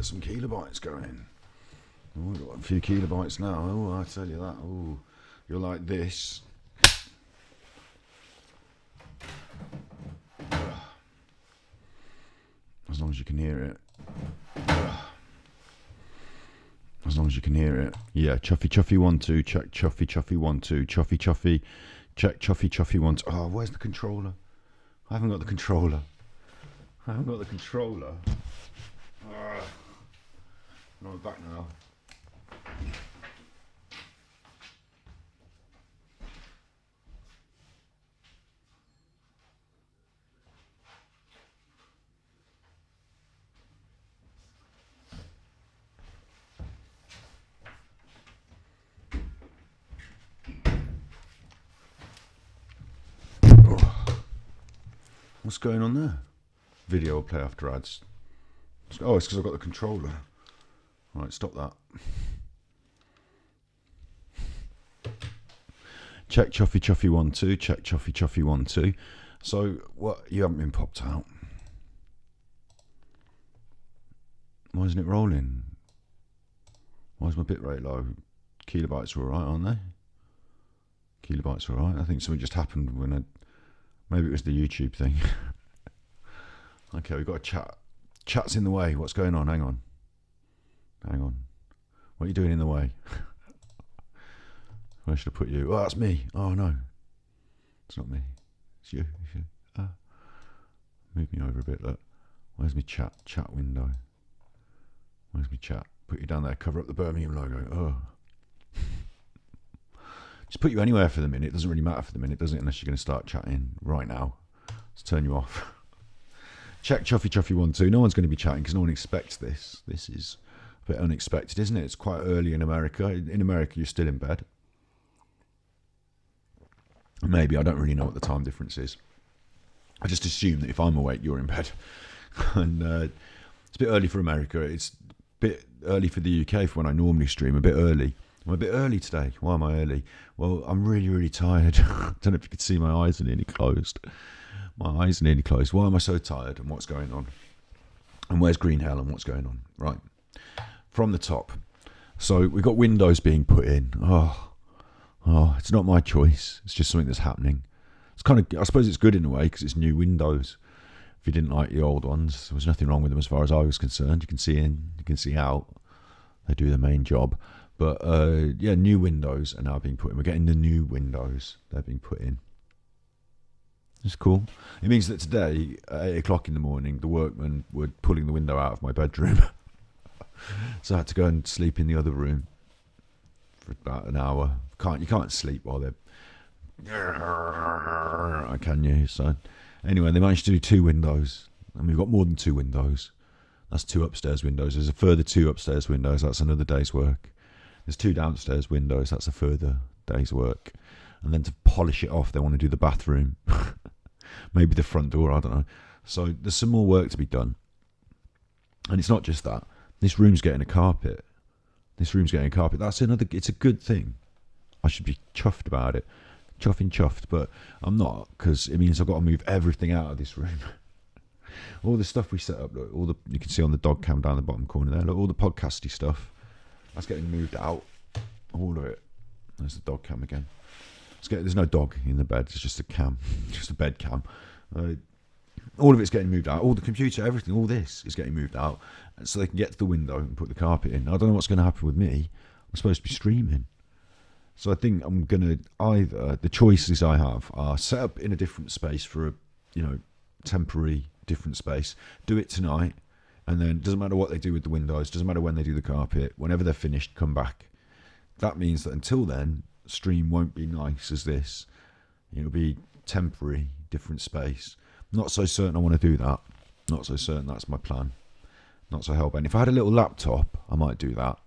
Some kilobytes going. Oh, we've got a few kilobytes now. Oh, I tell you that. Oh, you're like this. As long as you can hear it. As long as you can hear it. Yeah, chuffy 1 2, check chuffy 1 2, chuffy, check chuffy 1 2. Oh, where's the controller? I haven't got the controller. No, I'm back now. What's going on there? Video will play after ads. Oh, it's because I've got the controller. Right, stop that. Check chuffy 1 2, check chuffy 1 2. So, what? You haven't been popped out. Why isn't it rolling? Why is my bitrate low? Kilobytes are alright, aren't they? Kilobytes are alright. I think something just happened when I... Maybe it was the YouTube thing. Okay, we've got a chat. Chat's in the way. What's going on? Hang on. What are you doing in the way? Where should I put you? Oh, that's me. Oh, no. It's not me. It's you. Move me over a bit. Look. Where's my chat? Chat window. Where's my chat? Put you down there. Cover up the Birmingham logo. Oh. Just put you anywhere for the minute. It doesn't really matter for the minute, does it? Unless you're going to start chatting right now. Let's turn you off. Check chuffy 1 2. No one's going to be chatting because no one expects this. This is a bit unexpected, isn't it? It's quite early in America. In America, you're still in bed. Maybe. I don't really know what the time difference is. I just assume that if I'm awake, you're in bed. And it's a bit early for America. It's a bit early for the UK for when I normally stream. A bit early. I'm a bit early today. Why am I early? Well, I'm really, really tired. I don't know if you can see my eyes are nearly closed. My eyes are nearly closed. Why am I so tired and what's going on? And where's Green Hell and what's going on? Right. From the top. So we've got windows being put in. Oh, it's not my choice. It's just something that's happening. It's kind of, I suppose it's good in a way because it's new windows. If you didn't like the old ones, there was nothing wrong with them as far as I was concerned. You can see in, you can see out. They do the main job. But yeah, new windows are now being put in. We're getting the new windows. They're being put in. It's cool. It means that today, at 8 o'clock in the morning, the workmen were pulling the window out of my bedroom. So I had to go and sleep in the other room for about an hour. You can't sleep while they're... Can you? So anyway, they managed to do 2 windows. And we've got more than 2 windows. That's 2 upstairs windows. There's a further 2 upstairs windows. That's another day's work. There's 2 downstairs windows. That's a further day's work. And then to polish it off, they want to do the bathroom. Maybe the front door, I don't know. So there's some more work to be done. And it's not just that. This room's getting a carpet. That's it's a good thing. I should be chuffed about it. Chuffed, but I'm not, because it means I've got to move everything out of this room. All the stuff we set up, look, you can see on the dog cam down the bottom corner there, look, all the podcasty stuff, that's getting moved out. All of it. There's the dog cam again. There's no dog in the bed, it's just a cam, just a bed cam. All of it's getting moved out. All the computer, everything, all this is getting moved out, so they can get to the window and put the carpet in. I don't know what's going to happen with me. I'm supposed to be streaming. So I think I'm going to either, the choices I have are set up in a different space for a, temporary different space, do it tonight, and then it doesn't matter what they do with the windows, doesn't matter when they do the carpet, whenever they're finished, come back. That means that until then, stream won't be nice as this. It'll be temporary, different space. Not so certain I want to do that. Not so certain that's my plan. Not so hellbent. If I had a little laptop, I might do that.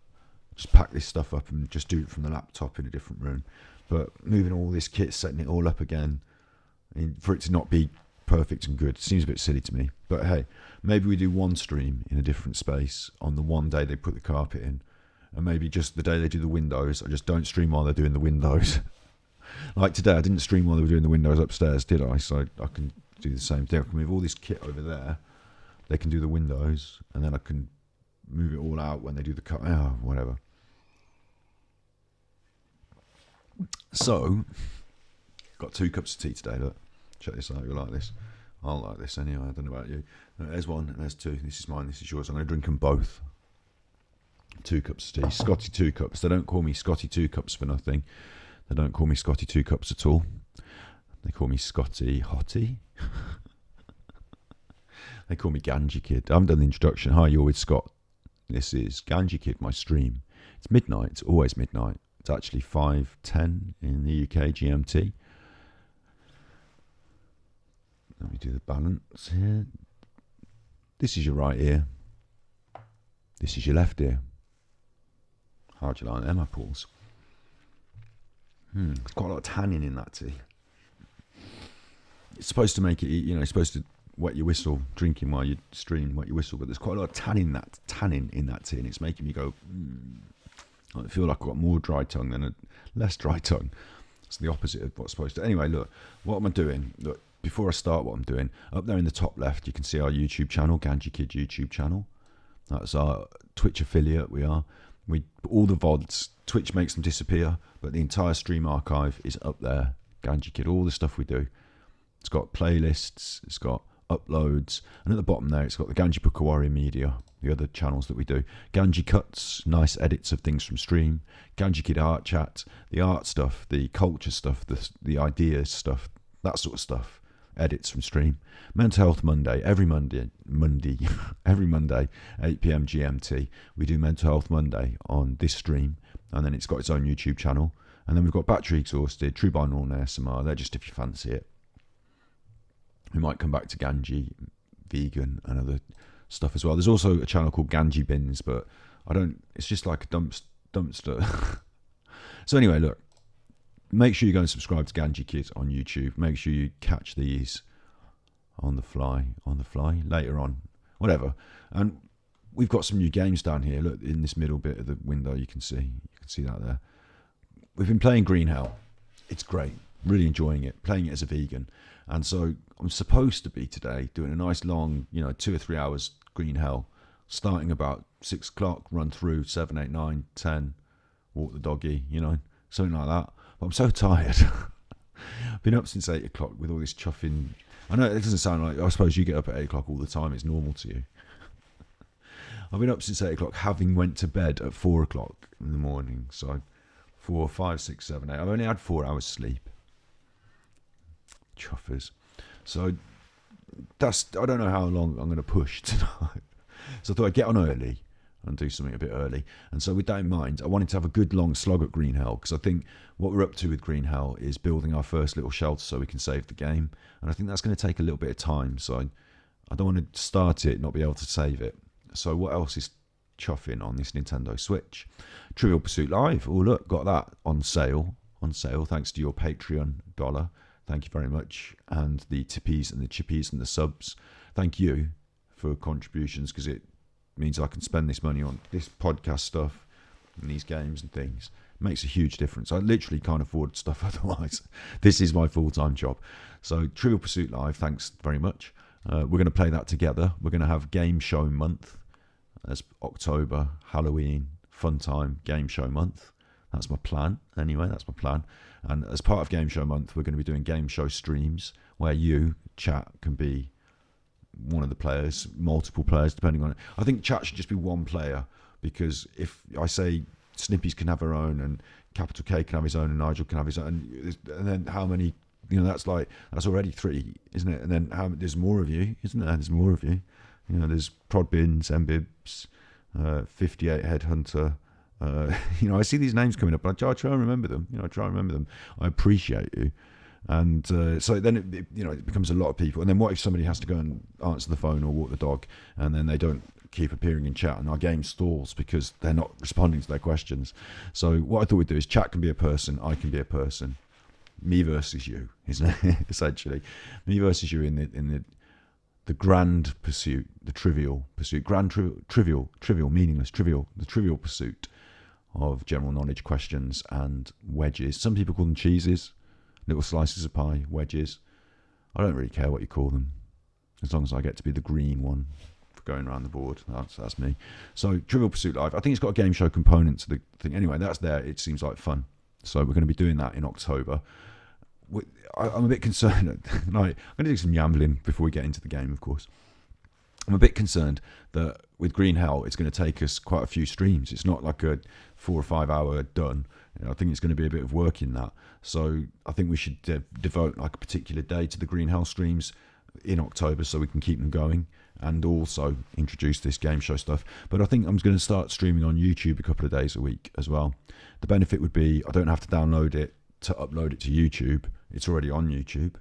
Just pack this stuff up and just do it from the laptop in a different room. But moving all this kit, setting it all up again, for it to not be perfect and good, seems a bit silly to me. But hey, maybe we do one stream in a different space on the one day they put the carpet in. And maybe just the day they do the windows, I just don't stream while they're doing the windows. Like today, I didn't stream while they were doing the windows upstairs, did I? So I can do the same thing. I can move all this kit over there. They can do the windows, and then I can move out when they do the cut. Oh, whatever. So, got 2 cups of tea today. Look, check this out. You like this? I'll like this anyway. I don't know about you. There's 1 and there's 2. This is mine. This is yours. I'm going to drink them both. 2 cups of tea. Scotty 2 cups. They don't call me Scotty 2 cups for nothing. They don't call me Scotty 2 cups at all. They call me Scotty Hottie. They call me Ganji Kid. I haven't done the introduction. Hi, you're with Scott. This is Ganji Kid, my stream. It's midnight. It's always midnight. It's actually 5:10 in the UK GMT. Let me do the balance here. This is your right ear. This is your left ear. How'd you like them apples? There's quite a lot of tannin in that tea. It's supposed to make it, it's supposed to wet your whistle, drinking while you stream, wet your whistle, but there's quite a lot of tannin in that tea, and it's making me go, I feel like I've got more dry tongue than a less dry tongue. It's the opposite of what's supposed to. Anyway, look, what am I doing? Look, before I start what I'm doing, up there in the top left, you can see our YouTube channel, Ganji Kid YouTube channel. That's our Twitch affiliate. All the VODs, Twitch makes them disappear, but the entire stream archive is up there. Ganji Kid, all the stuff we do. It's got playlists, it's got uploads, and at the bottom there, it's got the Ganji Pukawari Media, the other channels that we do. Ganji Cuts, nice edits of things from stream. Ganji Kid Art Chat, the art stuff, the culture stuff, the ideas stuff, that sort of stuff. Edits from stream. Mental Health Monday, every Monday, every Monday, 8 p.m. GMT. We do Mental Health Monday on this stream, and then it's got its own YouTube channel. And then we've got Battery Exhausted, True Binaural and ASMR. They're just if you fancy it. We might come back to Ganji, vegan, and other stuff as well. There's also a channel called Ganji Bins, but it's just like a dumpster. So anyway, look. Make sure you go and subscribe to Ganji Kid on YouTube. Make sure you catch these on the fly, later on, whatever. And we've got some new games down here. Look, in this middle bit of the window, you can see that there. We've been playing Green Hell. It's great. Really enjoying it. Playing it as a vegan. And so I'm supposed to be today doing a nice long, 2 or 3 hours Green Hell, starting about 6 o'clock, run through 7, 8, 9, 10, walk the doggy, something like that. I'm so tired. I've been up since 8 o'clock with all this chuffing. I know it doesn't sound like, I suppose you get up at 8 o'clock all the time. It's normal to you. I've been up since 8 o'clock, having went to bed at 4 o'clock in the morning. So 4, 5, 6, 7, 8. I've only had 4 hours sleep. Chuffers. So I don't know how long I'm going to push tonight. So I thought I'd get on early and do something a bit early. And so with that in mind, I wanted to have a good long slog at Green Hell, because I think what we're up to with Green Hell is building our first little shelter so we can save the game. And I think that's going to take a little bit of time. So I don't want to start it, not be able to save it. So what else is chuffing on this Nintendo Switch? Trivial Pursuit Live. Oh, look, got that on sale. Thanks to your Patreon dollar. Thank you very much. And the tippies and the chippies and the subs. Thank you for contributions, because it means I can spend this money on this podcast stuff and these games and things. It makes a huge difference. I literally can't afford stuff otherwise. This is my full-time job. So Trivial Pursuit Live, thanks very much. We're going to play that together. We're going to have Game Show Month as October, Halloween, fun time, Game Show Month. That's my plan. Anyway, that's my plan. And as part of Game Show Month, we're going to be doing game show streams where you, chat, can be one of the players, multiple players, depending on it. I think chat should just be one player, because if I say Snippies can have her own, and Capital K can have his own, and Nigel can have his own, and then how many, that's already 3, isn't it? And then there's more of you, isn't there? There's more of you. There's Prodbins, Mbibs, 58 Headhunter. I see these names coming up, but I try and remember them. I appreciate you. And so then it becomes a lot of people. And then what if somebody has to go and answer the phone or walk the dog, and then they don't keep appearing in chat, and our game stalls because they're not responding to their questions? So what I thought we'd do is chat can be a person, I can be a person, me versus you, isn't it? Essentially, me versus you in the grand pursuit, the trivial pursuit, trivial, meaningless, trivial, the trivial pursuit of general knowledge questions and wedges. Some people call them cheeses. Little slices of pie, wedges. I don't really care what you call them, as long as I get to be the green one, going around the board. That's me. So Trivial Pursuit Live, I think it's got a game show component to the thing. Anyway, that's there. It seems like fun. So we're going to be doing that in October. I'm a bit concerned. I'm going to do some yambling before we get into the game, of course. I'm a bit concerned that with Green Hell, it's going to take us quite a few streams. It's not like a 4 or 5 hour done. I think it's going to be a bit of work in that. So I think we should devote like a particular day to the Green Hell streams in October so we can keep them going, and also introduce this game show stuff. But I think I'm going to start streaming on YouTube a couple of days a week as well. The benefit would be I don't have to download it to upload it to YouTube. It's already on YouTube.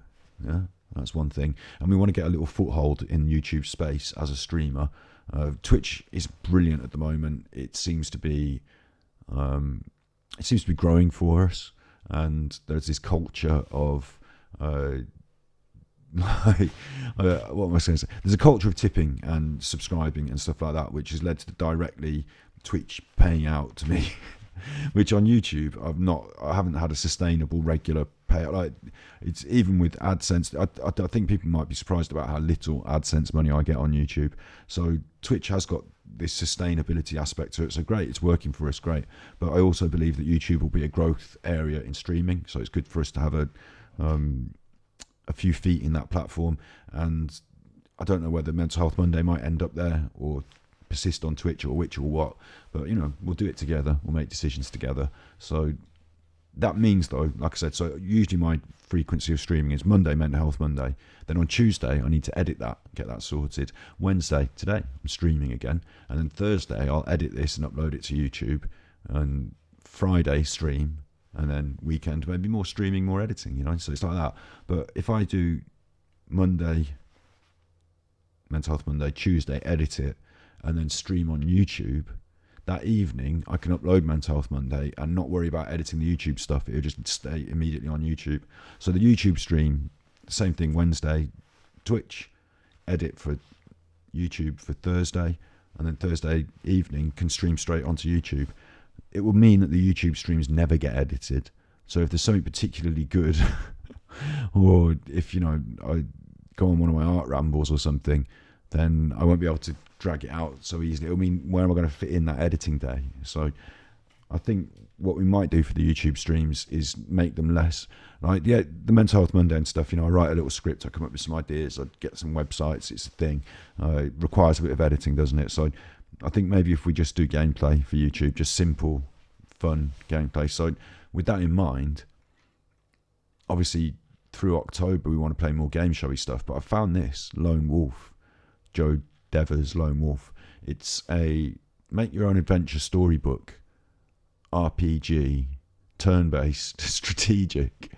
Yeah, that's one thing. And we want to get a little foothold in YouTube space as a streamer. Twitch is brilliant at the moment. It seems to be growing for us, and there's this culture of what am I saying? There's a culture of tipping and subscribing and stuff like that, which has led to directly Twitch paying out to me. Which on YouTube I haven't had a sustainable regular payout. Like, it's even with AdSense. I think people might be surprised about how little AdSense money I get on YouTube. So Twitch has got this sustainability aspect to it. So great, it's working for us, great. But I also believe that YouTube will be a growth area in streaming. So it's good for us to have a few feet in that platform. And I don't know whether Mental Health Monday might end up there or persist on Twitch or which or what, but we'll do it together. We'll make decisions together. So that means, though, like I said, so usually my frequency of streaming is Monday, Mental Health Monday. Then on Tuesday I need to edit that, get that sorted. Wednesday, today, I'm streaming again, and then Thursday I'll edit this and upload it to YouTube, and Friday stream, and then weekend maybe more streaming, more editing, so it's like that. But if I do Monday, Mental Health Monday, Tuesday edit it, and then stream on YouTube, that evening I can upload Mental Health Monday and not worry about editing the YouTube stuff. It'll just stay immediately on YouTube. So the YouTube stream, same thing, Wednesday, Twitch, edit for YouTube for Thursday, and then Thursday evening can stream straight onto YouTube. It will mean that the YouTube streams never get edited. So if there's something particularly good, or if, I go on one of my art rambles or something, then I won't be able to drag it out so easily. It'll mean, where am I going to fit in that editing day? So I think what we might do for the YouTube streams is make them less like, the Mental Health Monday and stuff. I write a little script, I come up with some ideas, I get some websites. It's a thing. It requires a bit of editing, doesn't it? So I think maybe if we just do gameplay for YouTube, just simple, fun gameplay. So with that in mind, obviously through October we want to play more game showy stuff. But I found this Lone Wolf, Joe Dever's Lone Wolf. It's a make your own adventure storybook, RPG, turn-based, strategic,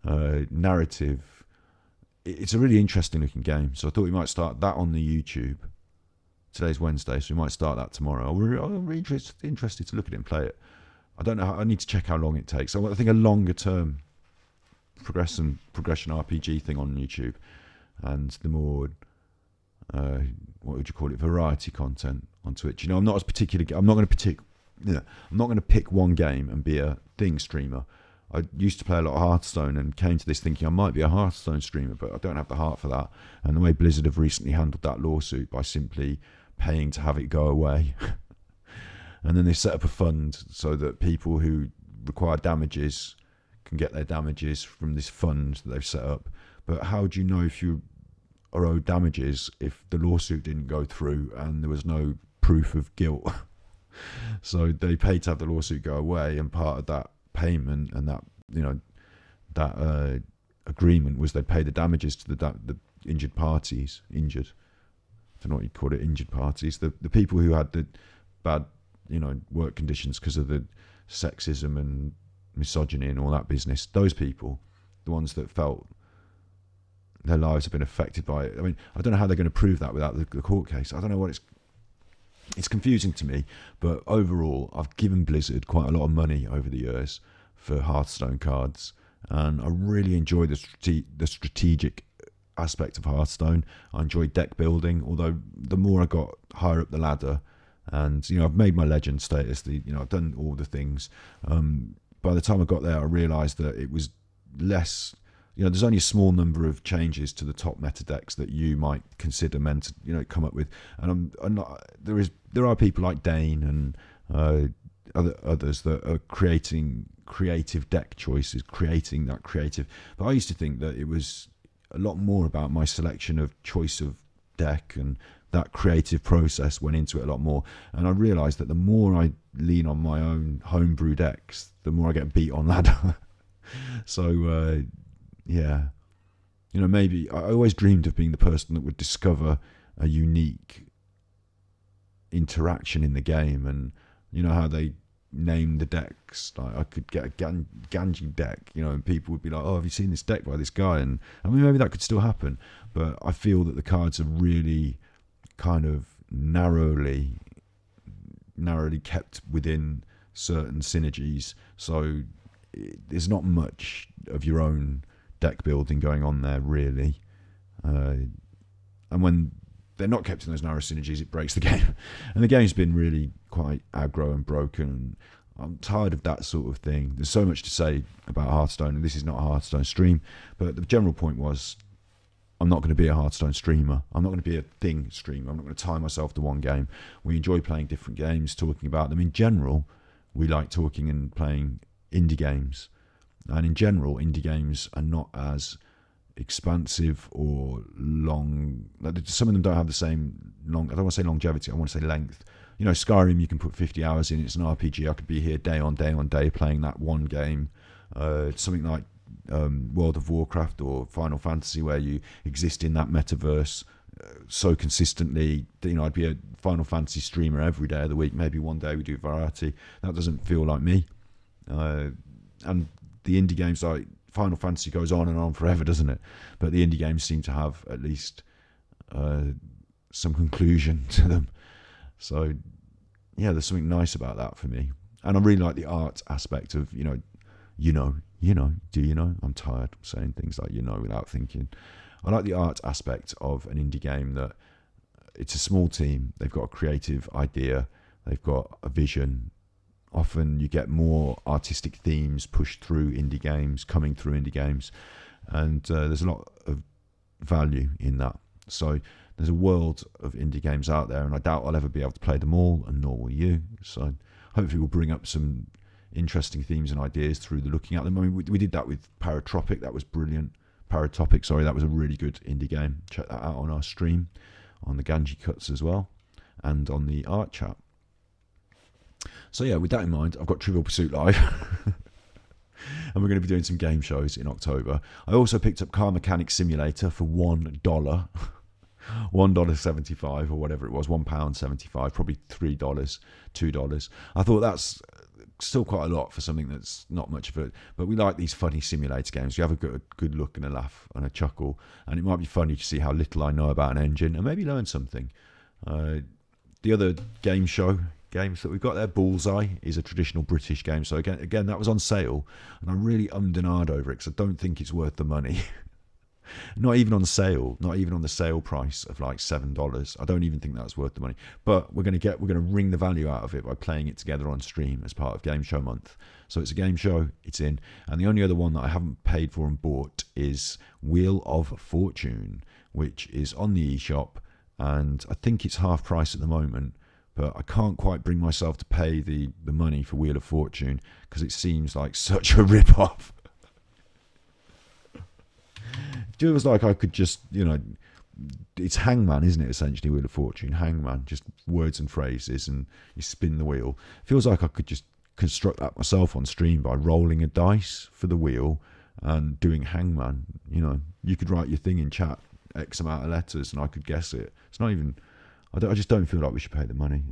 narrative. It's a really interesting looking game. So I thought we might start that on the YouTube. Today's Wednesday, so we might start that tomorrow. I'm really interested to look at it and play it. I don't know. I need to check how long it takes. I think a longer term progression RPG thing on YouTube, and the more what would you call it, variety content on Twitch. I'm not as particular. I'm not going to pick one game and be a thing streamer. I used to play a lot of Hearthstone and came to this thinking I might be a Hearthstone streamer, but I don't have the heart for that. And the way Blizzard have recently handled that lawsuit by simply paying to have it go away. And then they set up a fund so that people who require damages can get their damages from this fund that they've set up. But how do you know if you are owed damages if the lawsuit didn't go through and there was no proof of guilt? So they paid to have the lawsuit go away, and part of that payment and that agreement was they'd pay the damages to the injured parties. I don't know what you'd call it, injured parties. The people who had the bad work conditions because of the sexism and misogyny and all that business. Those people, the ones that felt their lives have been affected by it. I mean, I don't know how they're going to prove that without the court case. I don't know what it's confusing to me. But overall, I've given Blizzard quite a lot of money over the years for Hearthstone cards, and I really enjoy the strategic aspect of Hearthstone. I enjoy deck building, although the more I got higher up the ladder, and I've made my legend status, I've done all the things. By the time I got there, I realised that it was less there's only a small number of changes to the top meta decks that you might consider meant to, come up with. And I'm not. There are people like Dane and others that are creating creative deck choices, creating that creative. But I used to think that it was a lot more about my selection of choice of deck, and that creative process went into it a lot more. And I realised that the more I lean on my own homebrew decks, the more I get beat on ladder. So maybe I always dreamed of being the person that would discover a unique interaction in the game. And how they name the decks, like I could get a Ganji deck, and people would be like, oh, have you seen this deck by this guy? And I mean, maybe that could still happen, but I feel that the cards are really kind of narrowly kept within certain synergies, so there's not much of your own deck building going on there, really. And when they're not kept in those narrow synergies, it breaks the game. And the game's been really quite aggro and broken. I'm tired of that sort of thing. There's so much to say about Hearthstone, and this is not a Hearthstone stream, but the general point was, I'm not going to be a Hearthstone streamer. I'm not going to be a thing streamer. I'm not going to tie myself to one game. We enjoy playing different games, talking about them. In general, we like talking and playing indie games. And in general, indie games are not as expansive or long. Some of them don't have the same long. I don't want to say longevity. I want to say length. Skyrim, you can put 50 hours in. It's an RPG. I could be here day on day on day playing that one game. Something like World of Warcraft or Final Fantasy, where you exist in that metaverse so consistently. I'd be a Final Fantasy streamer every day of the week. Maybe one day we do variety. That doesn't feel like me. And the indie games, like Final Fantasy, goes on and on forever, doesn't it? But the indie games seem to have at least some conclusion to them. So there's something nice about that for me. And I really like the art aspect of, do you know? I'm tired of saying things like without thinking. I like the art aspect of an indie game, that it's a small team, they've got a creative idea, they've got a vision. Often you get more artistic themes pushed through indie games, coming through indie games, and there's a lot of value in that. So there's a world of indie games out there, and I doubt I'll ever be able to play them all, and nor will you. So hopefully we'll bring up some interesting themes and ideas through the looking at them. I mean, we did that with Paratropic. That was brilliant. Paratopic, sorry, that was a really good indie game. Check that out on our stream, on the Ganji Cuts as well, and on the Art Chat. So with that in mind, I've got Trivial Pursuit live. And we're going to be doing some game shows in October. I also picked up Car Mechanic Simulator for $1. $1.75 or whatever it was, £1.75, probably $3, $2. I thought that's still quite a lot for something that's not much of it, but we like these funny simulator games. You have a good look and a laugh and a chuckle, and it might be funny to see how little I know about an engine and maybe learn something. The other games that we've got there, Bullseye, is a traditional British game. So again, that was on sale, and I really ummed and ahed over it because I don't think it's worth the money. Not even on sale, not even on the sale price of like $7. I don't even think that's worth the money. But we're going to wring the value out of it by playing it together on stream as part of Game Show Month. So it's a game show, it's in. And the only other one that I haven't paid for and bought is Wheel of Fortune, which is on the eShop, and I think it's half price at the moment. But I can't quite bring myself to pay the money for Wheel of Fortune because it seems like such a rip-off. It feels like I could just, it's Hangman, isn't it, essentially, Wheel of Fortune? Hangman, just words and phrases, and you spin the wheel. It feels like I could just construct that myself on stream by rolling a dice for the wheel and doing Hangman. You could write your thing in chat, X amount of letters, and I could guess it. It's not even... I just don't feel like we should pay the money.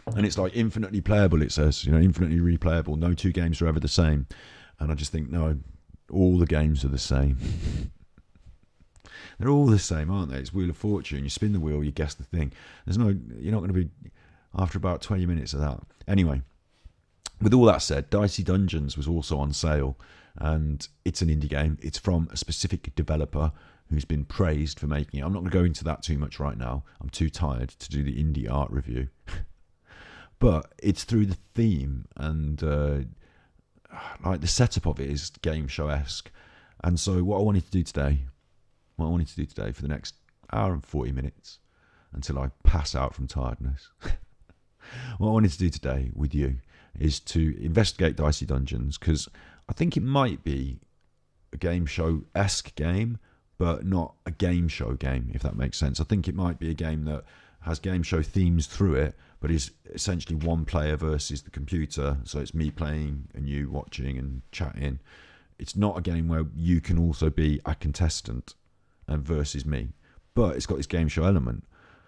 And it's like infinitely playable, it says, infinitely replayable. No two games are ever the same. And I just think, no, all the games are the same. They're all the same, aren't they? It's Wheel of Fortune. You spin the wheel, you guess the thing. You're not going to be after about 20 minutes of that. Anyway, with all that said, Dicey Dungeons was also on sale, and it's an indie game. It's from a specific developer who's been praised for making it. I'm not going to go into that too much right now. I'm too tired to do the indie art review. But it's through the theme and like the setup of it is game show-esque. And so what I wanted to do today for the next hour and 40 minutes until I pass out from tiredness, what I wanted to do today with you is to investigate Dicey Dungeons, because I think it might be a game show-esque game, but not a game show game, if that makes sense. I think it might be a game that has game show themes through it, but is essentially one player versus the computer. So it's me playing and you watching and chatting. It's not a game where you can also be a contestant and versus me, but it's got this game show element.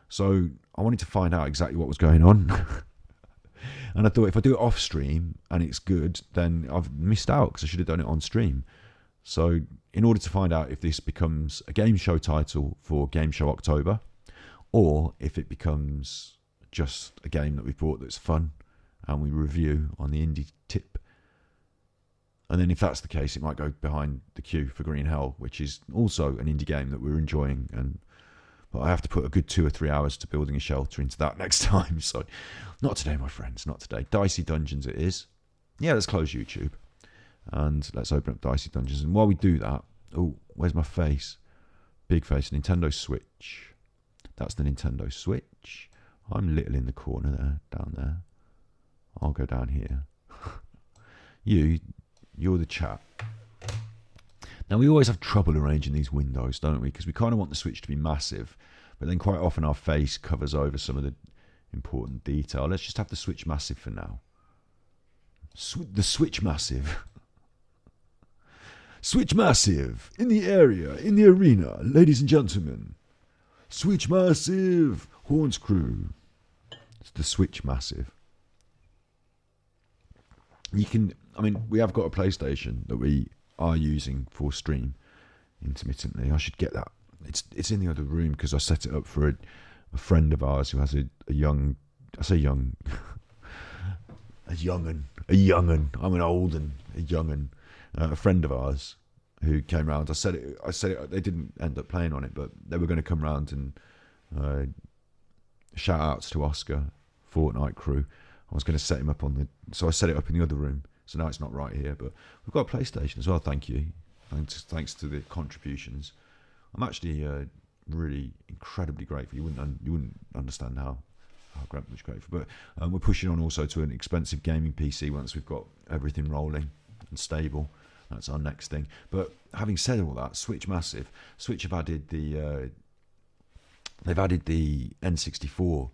So I wanted to find out exactly what was going on. And I thought if I do it off stream and it's good, then I've missed out because I should have done it on stream. So in order to find out if this becomes a game show title for Game Show October, or if it becomes just a game that we bought that's fun and we review on the indie tip. And then if that's the case, it might go behind the queue for Green Hell, which is also an indie game that we're enjoying. But I have to put a good 2 or 3 hours to building a shelter into that next time. So not today, my friends, not today. Dicey Dungeons it is. Yeah, let's close YouTube and let's open up Dicey Dungeons. And while we do that, oh, where's my face? Big face, Nintendo Switch. That's the Nintendo Switch. I'm little in the corner there, down there. I'll go down here. You're the chat. Now, we always have trouble arranging these windows, don't we? Because we kind of want the Switch to be massive, but then quite often our face covers over some of the important detail. Let's just have the Switch massive for now. The Switch massive. Switch massive in the area, in the arena, ladies and gentlemen. Switch massive, Horns crew. It's the Switch massive. We have got a PlayStation that we are using for stream intermittently. I should get that. It's in the other room because I set it up for a friend of ours who has a young, I say young, a young'un. I'm an old and a young'un. A friend of ours who came round. I said it. They didn't end up playing on it, but they were going to come round and shout outs to Oscar, Fortnite crew. I was going to set him up so I set it up in the other room. So now it's not right here, but we've got a PlayStation as well. Thank you. Thanks to the contributions. I'm actually really incredibly grateful. You wouldn't understand how much grateful. But we're pushing on also to an expensive gaming PC once we've got everything rolling and stable. That's our next thing. But having said all that, Switch massive. Switch have added they've added the N64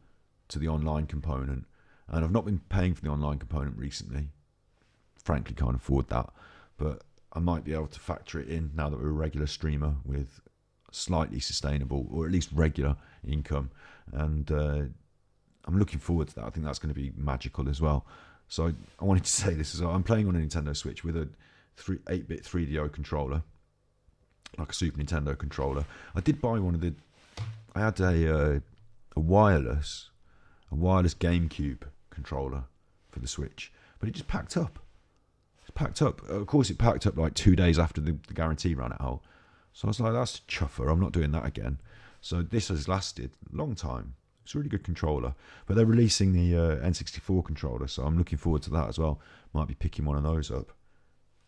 to the online component, and I've not been paying for the online component recently. Frankly, can't afford that, but I might be able to factor it in now that we're a regular streamer with slightly sustainable or at least regular income, and I'm looking forward to that. I think that's going to be magical as well. So I wanted to say this as well. I'm playing on a Nintendo Switch with a 8-bit 3DO controller, like a Super Nintendo controller. I did buy I had a wireless GameCube controller for the Switch, but it just packed up. Of course, it packed up like 2 days after the guarantee ran out. So I was like, that's a chuffer. I'm not doing that again. So this has lasted a long time. It's a really good controller. But they're releasing the N64 controller, so I'm looking forward to that as well. Might be picking one of those up.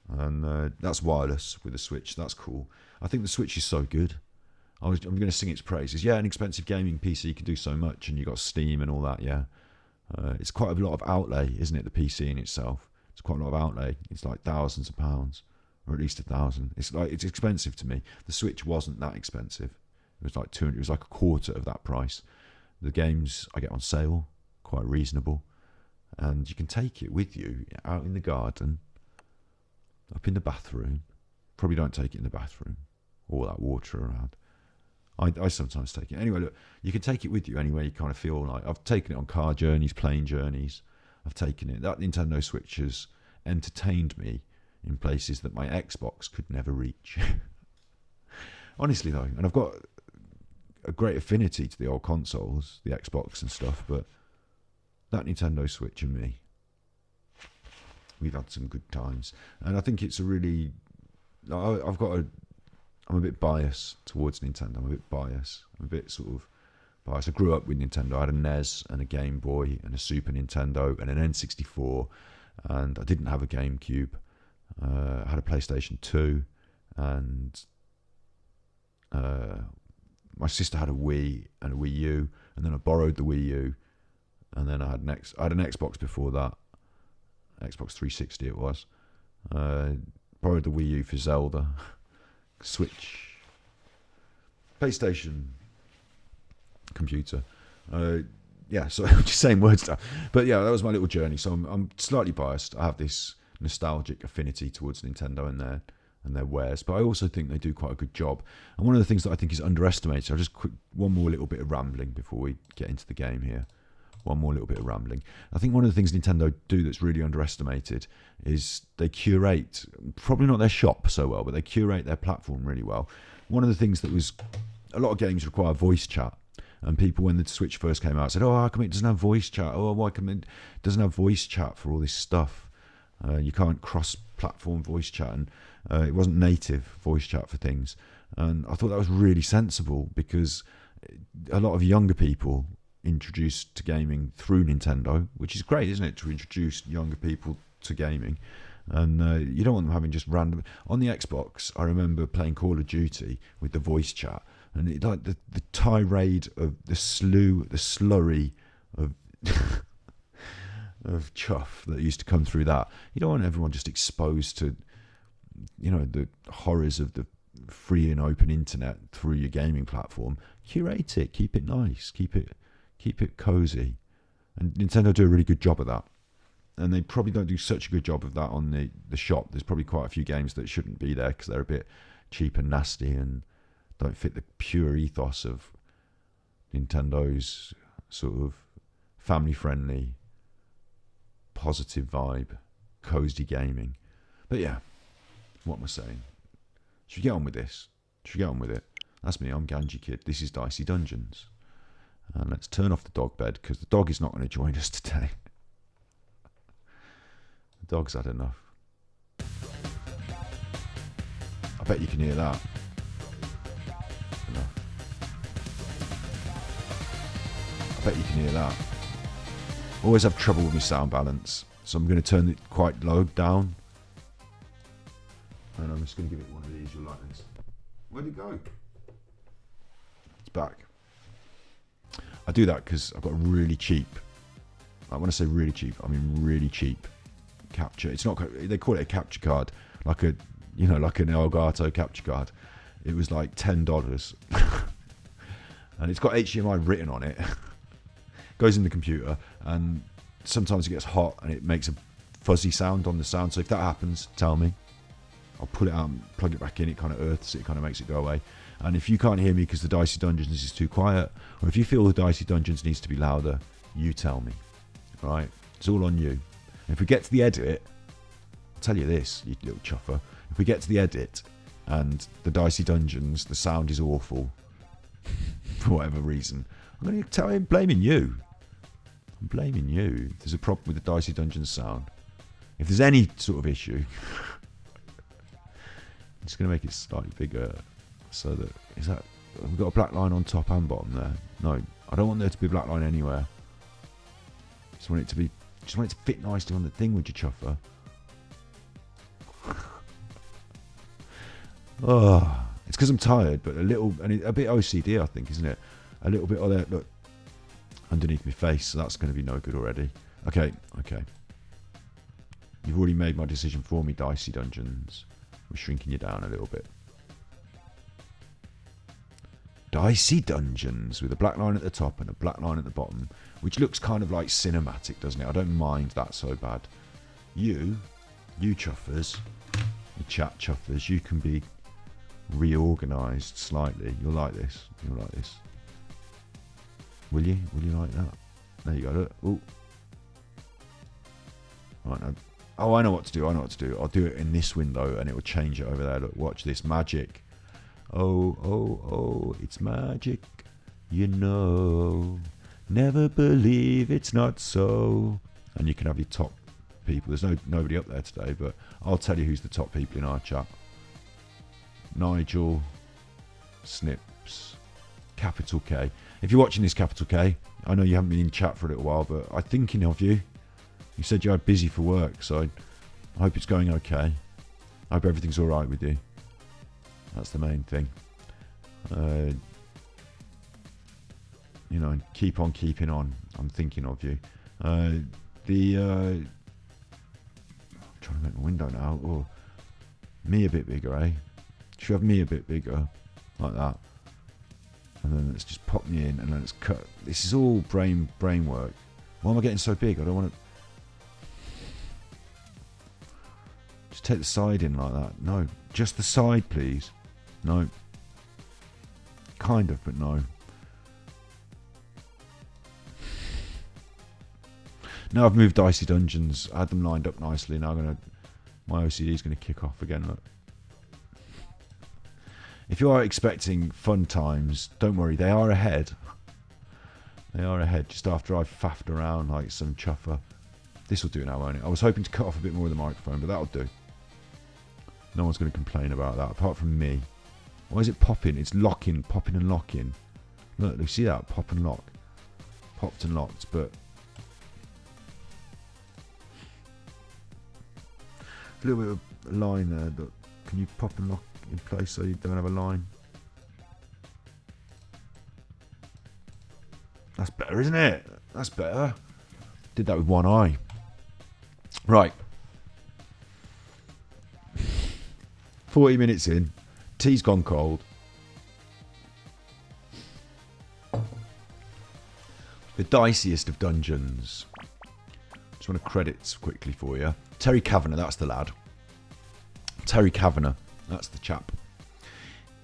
And that's wireless with the Switch. That's cool. I think the Switch is so good. I'm going to sing its praises. Yeah, an expensive gaming PC can do so much, and you got Steam and all that, yeah. It's quite a lot of outlay, isn't it, the PC in itself? It's quite a lot of outlay. It's like thousands of pounds, or at least 1,000. It's expensive to me. The Switch wasn't that expensive. It was like 200. It was like a quarter of that price. The games I get on sale, quite reasonable, and you can take it with you out in the garden, up in the bathroom. Probably don't take it in the bathroom, all that water around. I sometimes take it. Anyway, look, you can take it with you anywhere you kind of feel like. I've taken it on car journeys, plane journeys. I've taken it. That Nintendo Switch has entertained me in places that my Xbox could never reach. Honestly, though, and I've got a great affinity to the old consoles, the Xbox and stuff, but that Nintendo Switch and me, we've had some good times. And I think it's a really... I'm a bit biased towards Nintendo. I'm a bit sort of biased. I grew up with Nintendo. I had a NES and a Game Boy and a Super Nintendo and an N64, and I didn't have a GameCube. I had a PlayStation 2, and my sister had a Wii and a Wii U, and then I borrowed the Wii U, and then I had an Xbox before that, Xbox 360 it was. Borrowed the Wii U for Zelda, Switch, PlayStation, computer. Yeah, so I'm just saying word stuff. But yeah, that was my little journey. So I'm slightly biased. I have this nostalgic affinity towards Nintendo and their wares, but I also think they do quite a good job. And one of the things that I think is underestimated, I'll just one more little bit of rambling before we get into the game here. One more little bit of rambling. I think one of the things Nintendo do that's really underestimated is they curate, probably not their shop so well, but they curate their platform really well. One of the things that was, a lot of games require voice chat. And people, when the Switch first came out, said, "Oh, how come it doesn't have voice chat? Oh, why come it doesn't have voice chat for all this stuff? You can't cross-platform voice chat." And it wasn't native voice chat for things. And I thought that was really sensible, because a lot of younger people introduced to gaming through Nintendo, which is great, isn't it, to introduce younger people to gaming. And you don't want them having just random... On the Xbox, I remember playing Call of Duty with the voice chat, and it, like the tirade of the slurry of of chuff that used to come through that. You don't want everyone just exposed to, the horrors of the free and open internet through your gaming platform. Curate it, keep it nice, keep it cozy, and Nintendo do a really good job of that. And they probably don't do such a good job of that on the shop. There's probably quite a few games that shouldn't be there because they're a bit cheap and nasty and don't fit the pure ethos of Nintendo's sort of family-friendly, positive vibe, cozy gaming. But yeah, what am I saying? Should we get on with this? Should we get on with it? That's me, I'm Ganji Kid. This is Dicey Dungeons. And let's turn off the dog bed, because the dog is not going to join us today. The dog's had enough. I bet you can hear that. Enough. I bet you can hear that. Always have trouble with my sound balance, so I'm going to turn it quite low down. And I'm just going to give it one of these. You'll like this. Where'd it go? It's back. I do that because I've got a really cheap, when I say really cheap, I mean really cheap capture. It's not, they call it a capture card, like an Elgato capture card. It was like $10. And it's got HDMI written on it. Goes in the computer, and sometimes it gets hot and it makes a fuzzy sound on the sound. So if that happens, tell me. I'll pull it out and plug it back in. It kind of earths it, kind of makes it go away. And if you can't hear me because the Dicey Dungeons is too quiet, or if you feel the Dicey Dungeons needs to be louder, you tell me. Right? It's all on you. And if we get to the edit, I'll tell you this, you little chuffer. If we get to the edit and the Dicey Dungeons, the sound is awful for whatever reason, I'm going to tell him, blaming you. I'm blaming you. If there's a problem with the Dicey Dungeons sound, if there's any sort of issue, I'm just going to make it slightly bigger. So that we've got a black line on top and bottom there. No, I don't want there to be a black line anywhere. Just want it to fit nicely on the thing, would you, chuffer? Oh, it's because I'm tired, but a bit OCD, I think, isn't it? A little bit of that, look, underneath my face, so that's going to be no good already. Okay. You've already made my decision for me, Dicey Dungeons. We're shrinking you down a little bit. Dicey Dungeons with a black line at the top and a black line at the bottom, which looks kind of like cinematic, doesn't it? I don't mind that so bad. You chuffers, you chat chuffers, you can be reorganised slightly. You'll like this. Will you? Will you like that? There you go. Look. Ooh. Right now. Oh, I know what to do. I'll do it in this window and it will change it over there. Look, watch this magic. Oh, it's magic, never believe it's not so. And you can have your top people. There's nobody up there today, but I'll tell you who's the top people in our chat. Nigel, Snips, Capital K. If you're watching this, Capital K, I know you haven't been in chat for a little while, but I'm thinking of you. You said you are busy for work, so I hope it's going okay. I hope everything's all right with you. That's the main thing. You know, keep on keeping on. I'm thinking of you. I'm trying to make my window now. Oh, me a bit bigger, eh? Should we have me a bit bigger, like that? And then let's just pop me in, and then let's cut. This is all brain work. Why am I getting so big? I don't want to. Just take the side in like that. No, just the side, please. No. Kind of, but no. Now I've moved Dicey Dungeons. I had them lined up nicely. Now my OCD is going to kick off again. Look. If you are expecting fun times, don't worry. They are ahead. They are ahead. Just after I've faffed around like some chuffer. This will do now, won't it? I was hoping to cut off a bit more of the microphone, but that'll do. No one's going to complain about that, apart from me. Why is it popping? It's locking, popping and locking. Look, you see that? Pop and lock. Popped and locked, but... a little bit of a line there. Look, can you pop and lock in place so you don't have a line? That's better, isn't it? That's better. Did that with one eye. Right. 40 minutes in. Tea's gone cold. The diciest of dungeons. Just want to credits quickly for you. Terry Cavanagh, that's the lad. Terry Cavanagh, that's the chap.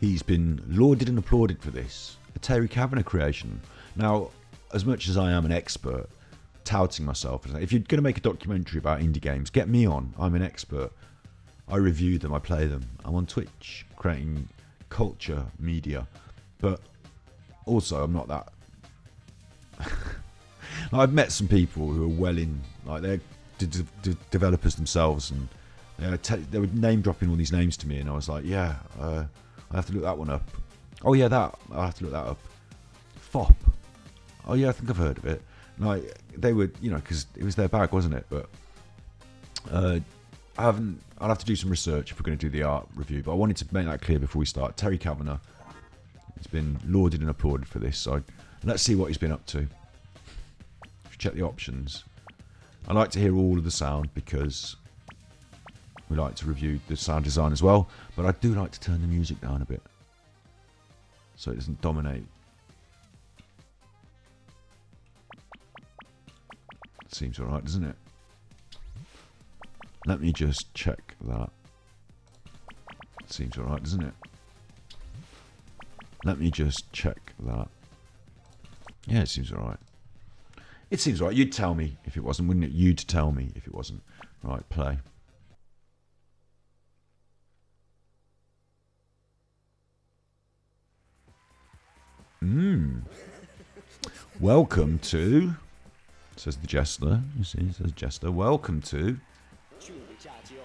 He's been lauded and applauded for this. A Terry Cavanagh creation. Now, as much as I am an expert, touting myself, if you're going to make a documentary about indie games, get me on. I'm an expert. I review them, I play them. I'm on Twitch, creating culture, media. But also, I'm not that... I've met some people who are well in, like they're developers themselves, and they were name dropping all these names to me, and I was like, yeah, I have to look that one up. Oh yeah, that I have to look that up. FOP. Oh yeah, I think I've heard of it. Like they were, you know, because it was their bag, wasn't it? But I'll have to do some research if we're going to do the art review. But I wanted to make that clear before we start. Terry Cavanagh has been lauded and applauded for this, so let's see what he's been up to. Check the options. I like to hear all of the sound because we like to review the sound design as well, but I do like to turn the music down a bit so it doesn't dominate. Seems alright, doesn't it? Let me just check that. Seems alright, doesn't it? Let me just check that. Yeah, it seems alright. It seems right. You'd tell me if it wasn't, wouldn't it? You'd tell me if it wasn't. Right, play. Welcome to, says the jester. You see, says jester. Welcome to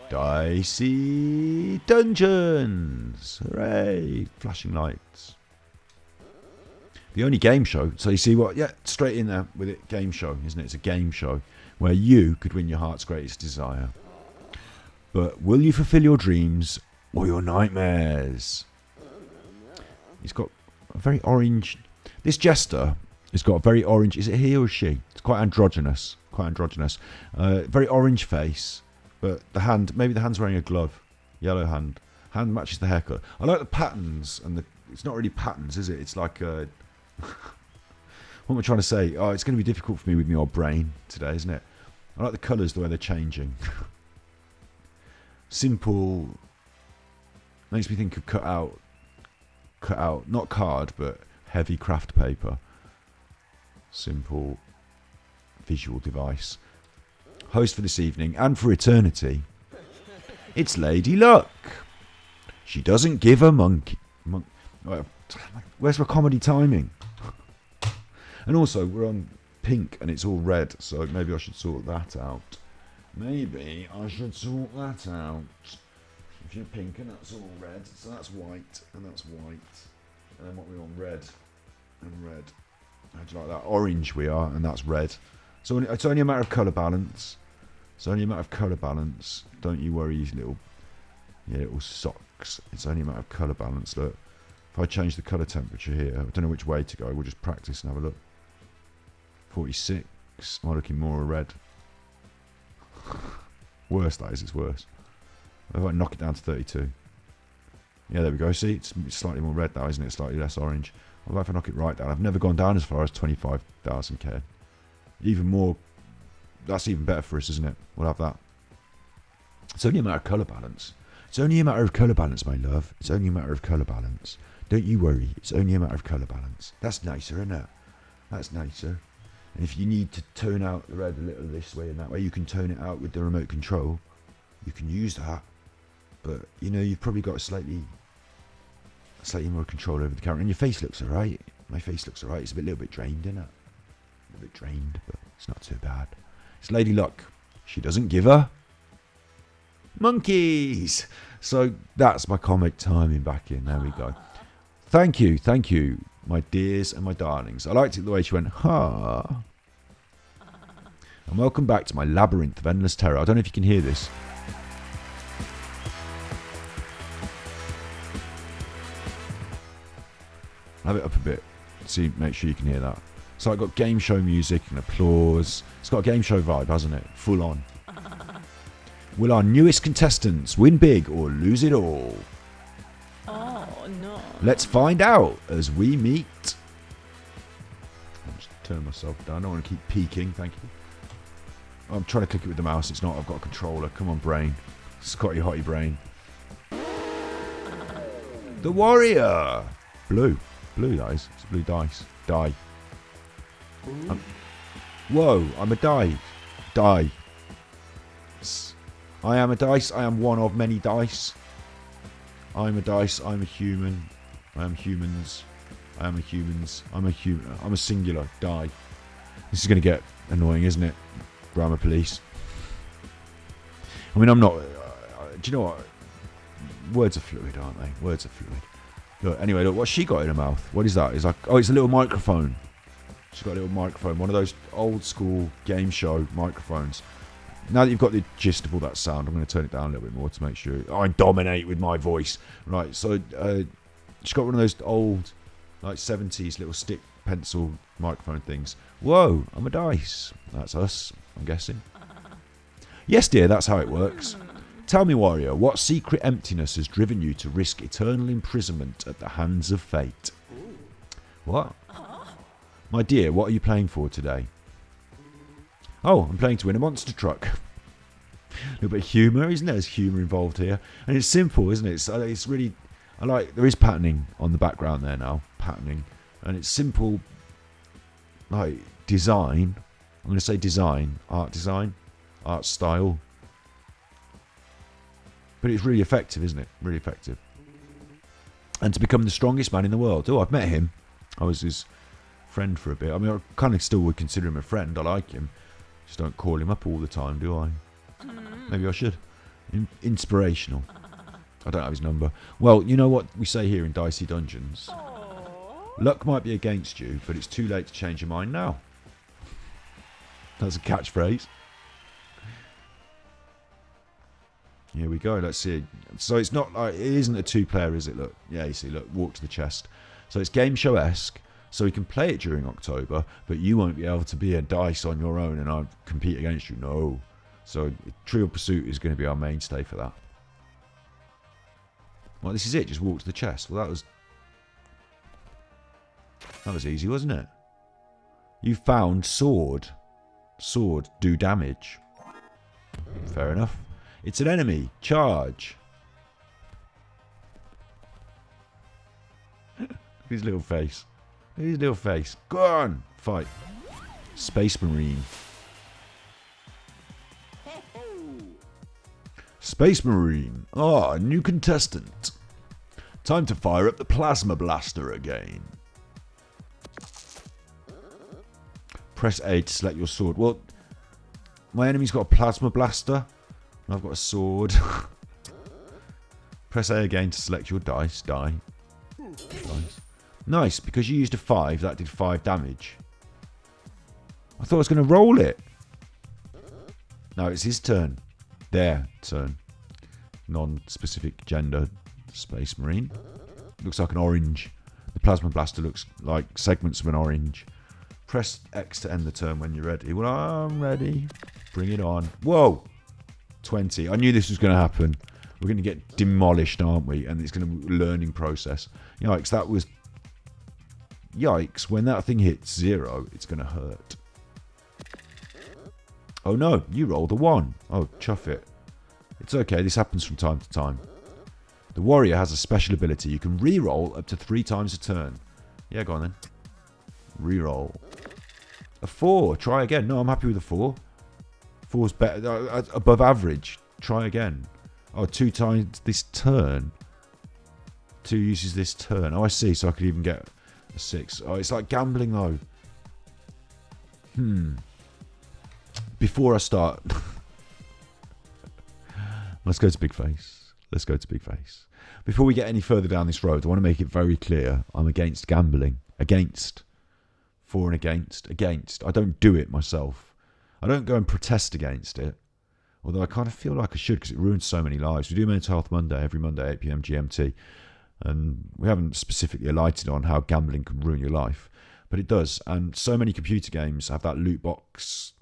Dicey Dungeons. Hooray! Flashing lights. The only game show, so you see what, yeah, straight in there with it, game show, isn't it? It's a game show where you could win your heart's greatest desire. But will you fulfill your dreams or your nightmares? He's got a very orange, this jester has got a very orange, is it he or she? It's quite androgynous, very orange face, but the hand, maybe the hand's wearing a glove, yellow hand matches the hair colour. I like the patterns, and it's not really patterns, is it? It's like a... What am I trying to say? Oh, it's going to be difficult for me with my old brain today, isn't it? I like the colours, the way they're changing. Simple. Makes me think of cut out, not card, but heavy craft paper. Simple visual device. Host for this evening and for eternity. It's Lady Luck. She doesn't give a monkey. Where's my comedy timing? And also, we're on pink and it's all red, so maybe I should sort that out. Maybe I should sort that out. If you're pink and that's all red, so that's white and that's white. And then what we're on, red and red. How do you like that? Orange we are, and that's red. So it's only a matter of colour balance. Don't you worry, you little Yeah, it all sucks. It's only a matter of colour balance. Look, if I change the colour temperature here, I don't know which way to go. We'll just practice and have a look. 46. Am I looking more red? Worse, that is. It's worse. If I knock it down to 32. Yeah, there we go. See, it's slightly more red now, isn't it? Slightly less orange. What if I knock it right down? I've never gone down as far as 25,000 K. Even more. That's even better for us, isn't it? We'll have that. It's only a matter of colour balance. It's only a matter of colour balance, my love. It's only a matter of colour balance. Don't you worry. It's only a matter of colour balance. That's nicer, isn't it? That's nicer. And if you need to tone out the red a little this way and that way, you can tone it out with the remote control. You can use that. But, you know, you've probably got a slightly more control over the camera. And your face looks alright. My face looks alright. It's a little bit drained, isn't it? A little bit drained, but it's not too bad. It's Lady Luck. She doesn't give a monkeys. So that's my comic timing back in. There we go. Thank you, my dears and my darlings. I liked it the way she went, ha. And welcome back to my labyrinth of endless terror. I don't know if you can hear this. Have it up a bit. See, make sure you can hear that. So I've got game show music and applause. It's got a game show vibe, hasn't it? Full on. Will our newest contestants win big or lose it all? Oh, no. Let's find out as we meet. I'll just turn myself down. I don't want to keep peeking, thank you. I'm trying to click it with the mouse. It's not. I've got a controller. Come on, brain. Scotty Hotty brain. The warrior. Blue. Blue, that is. It's blue dice. Die. Whoa, I'm a die. Die. I am a dice. I am one of many dice. I'm a dice. I'm a human. I am humans. I am a humans. I'm a human. I'm a singular. Die. This is going to get annoying, isn't it? Grammar police. I mean, I'm not... do you know what? Words are fluid, aren't they? Words are fluid. Look, anyway, look, what's she got in her mouth? What is that? It's like, oh, it's a little microphone. She's got a little microphone. One of those old school game show microphones. Now that you've got the gist of all that sound, I'm going to turn it down a little bit more to make sure I dominate with my voice. Right, so she's got one of those old, like 70s little stick pencil microphone things. Whoa, I'm a dice. That's us, I'm guessing. Yes, dear, that's how it works. Tell me, warrior, what secret emptiness has driven you to risk eternal imprisonment at the hands of fate? What? My dear, what are you playing for today? Oh, I'm playing to win a monster truck. A little bit of humour, isn't there? There's humour involved here. And it's simple, isn't it? It's really... I like... There is patterning on the background there now. Patterning. And it's simple, like, design. I'm going to say design. Art style. But it's really effective, isn't it? Really effective. And to become the strongest man in the world. Oh, I've met him. I was his friend for a bit. I mean, I kind of still would consider him a friend. I like him. Just don't call him up all the time, do I? Maybe I should. Inspirational. I don't have his number. Well, you know what we say here in Dicey Dungeons? Luck might be against you, but it's too late to change your mind now. That's a catchphrase. Here we go. Let's see. So it's not like... It isn't a two-player, is it? Look. Yeah, you see. Look. Walk to the chest. So it's game show-esque. So we can play it during October, but you won't be able to be a dice on your own and I'll compete against you. No. So Trivial Pursuit is going to be our mainstay for that. Well, this is it. Just walk to the chest. Well, that was easy, wasn't it? You found sword. Sword, do damage. Fair enough. It's an enemy. Charge. His little face. His little face. Go on. Fight. Space Marine. Space Marine. Ah, a new contestant. Time to fire up the Plasma Blaster again. Press A to select your sword. Well, my enemy's got a Plasma Blaster. And I've got a sword. Press A again to select your dice. Die. Dice. Nice, because you used a 5, that did 5 damage. I thought I was going to roll it. No, it's his turn. Their turn. non-specific gender Space Marine. Looks like an orange. The Plasma Blaster looks like segments of an orange. Press X to end the turn when you're ready. Well, I'm ready. Bring it on. Whoa! 20. I knew this was going to happen. We're going to get demolished, aren't we? And it's going to be a learning process. Yikes, that was... Yikes, when that thing hits 0, it's going to hurt. Oh no, you rolled a 1. Oh, chuff it. It's okay, this happens from time to time. The warrior has a special ability. You can re-roll up to 3 times a turn. Yeah, go on then. Re-roll. A 4. Try again. No, I'm happy with a 4. 4's better. Above average. Try again. Oh, 2 times this turn. 2 uses this turn. Oh, I see. So I could even get a 6. Oh, it's like gambling though. Before I start... Let's go to Big Face. Let's go to Big Face. Before we get any further down this road, I want to make it very clear. I'm against gambling. Against. For and against. Against. I don't do it myself. I don't go and protest against it. Although I kind of feel like I should because it ruins so many lives. We do Mental Health Monday every Monday, 8 p.m. GMT. And we haven't specifically alighted on how gambling can ruin your life. But it does. And so many computer games have that loot box,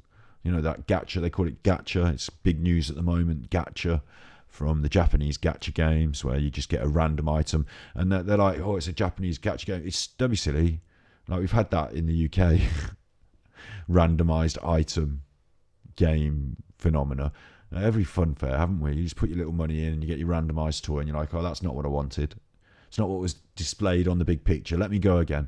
you know, that gacha. They call it gacha. It's big news at the moment, gacha. From the Japanese gacha games where you just get a random item. And they're like, oh, it's a Japanese gacha game. Don't be silly. Like, we've had that in the UK. Randomised item game phenomena. Every fun fair, haven't we? You just put your little money in and you get your randomised toy and you're like, oh, that's not what I wanted. It's not what was displayed on the big picture. Let me go again.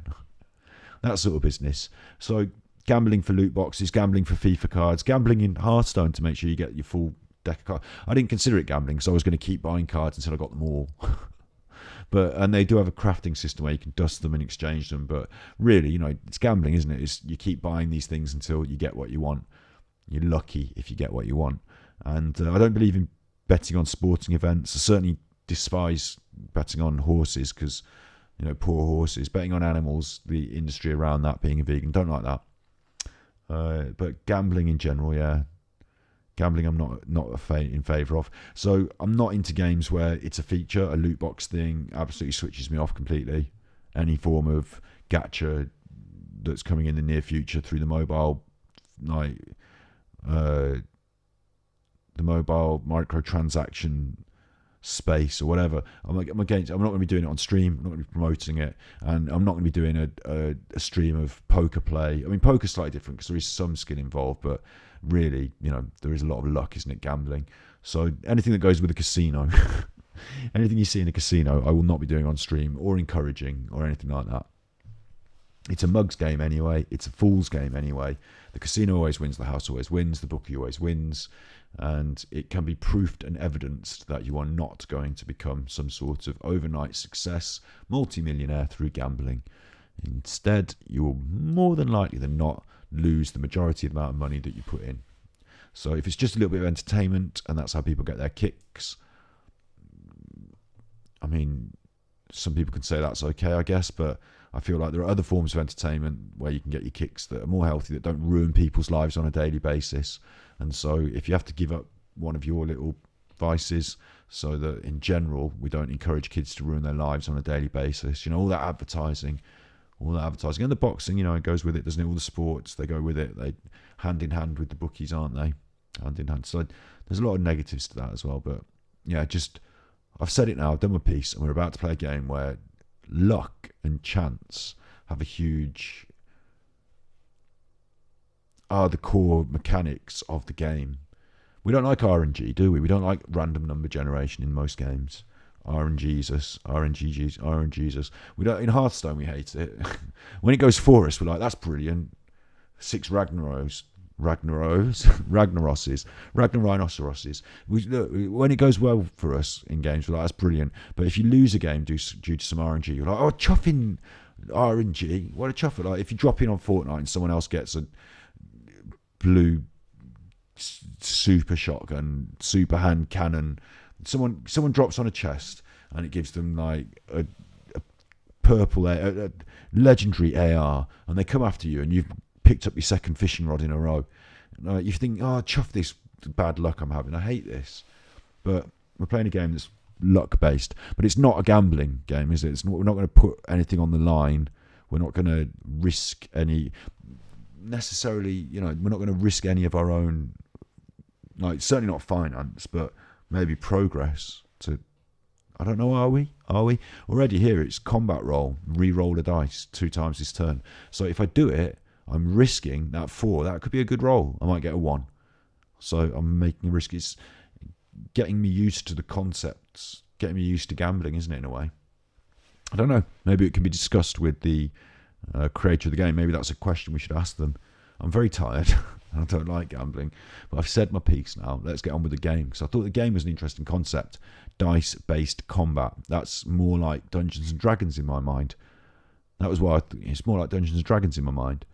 That sort of business. So gambling for loot boxes, gambling for FIFA cards, gambling in Hearthstone to make sure you get your full deck of cards. I didn't consider it gambling because I was going to keep buying cards until I got them all. And they do have a crafting system where you can dust them and exchange them. But really, you know, it's gambling, isn't it? You keep buying these things until you get what you want. You're lucky if you get what you want. And I don't believe in betting on sporting events. I certainly despise betting on horses because, you know, poor horses. Betting on animals, the industry around that, being a vegan, don't like that. But gambling in general, yeah. Gambling I'm not in favour of. So I'm not into games where it's a feature, a loot box thing. Absolutely switches me off completely. Any form of gacha that's coming in the near future through the mobile, like the mobile microtransaction space or whatever. I'm against. I'm not going to be doing it on stream. I'm not going to be promoting it, and I'm not going to be doing a stream of poker play. I mean, poker's slightly different because there is some skill involved, but really, you know, there is a lot of luck, isn't it? Gambling. So anything that goes with a casino, anything you see in a casino, I will not be doing on stream or encouraging or anything like that. It's a mugs game anyway. It's a fool's game anyway. The casino always wins. The house always wins. The bookie always wins. And it can be proofed and evidenced that you are not going to become some sort of overnight success, multi-millionaire through gambling. Instead, you will more than likely than not lose the majority of the amount of money that you put in. So if it's just a little bit of entertainment and that's how people get their kicks, I mean, some people can say that's okay, I guess, but I feel like there are other forms of entertainment where you can get your kicks that are more healthy, that don't ruin people's lives on a daily basis. And so if you have to give up one of your little vices so that in general we don't encourage kids to ruin their lives on a daily basis, you know, all that advertising and the boxing, you know, it goes with it, doesn't it? All the sports, they go with it. They hand in hand with the bookies, aren't they? Hand in hand. So there's a lot of negatives to that as well. But yeah, I've said it now, I've done my piece, and we're about to play a game where luck and chance have a huge are the core mechanics of the game. We don't like RNG, do we? We don't like random number generation in most games. RNGesus. We don't, in Hearthstone we hate it. When it goes for us, we're like, that's brilliant. 6 Ragnaroses. Look, when it goes well for us in games, we're like, that's brilliant. But if you lose a game due to some RNG, you're like, oh, chuffing RNG. What a chuffer. Like, if you drop in on Fortnite and someone else gets a blue super shotgun, super hand cannon, someone drops on a chest and it gives them like a purple a legendary AR, and they come after you and you've picked up your second fishing rod in a row. You think, oh, chuff this bad luck I'm having. I hate this. But we're playing a game that's luck based, but it's not a gambling game, is it? We're not going to put anything on the line. We're not going to risk any necessarily. We're not going to risk any of our own. Like certainly not finance, but maybe progress. I don't know. Are we already here? It's combat roll. Re-roll a dice 2 times this turn. So if I do it, I'm risking that 4. That could be a good roll. I might get a 1. So I'm making a risk. It's getting me used to the concepts, getting me used to gambling, isn't it, in a way? I don't know. Maybe it can be discussed with the creator of the game. Maybe that's a question we should ask them. I'm very tired. I don't like gambling. But I've said my piece now. Let's get on with the game. Because I thought the game was an interesting concept. Dice-based combat. That's more like Dungeons and Dragons in my mind. That was why it's more like Dungeons and Dragons in my mind.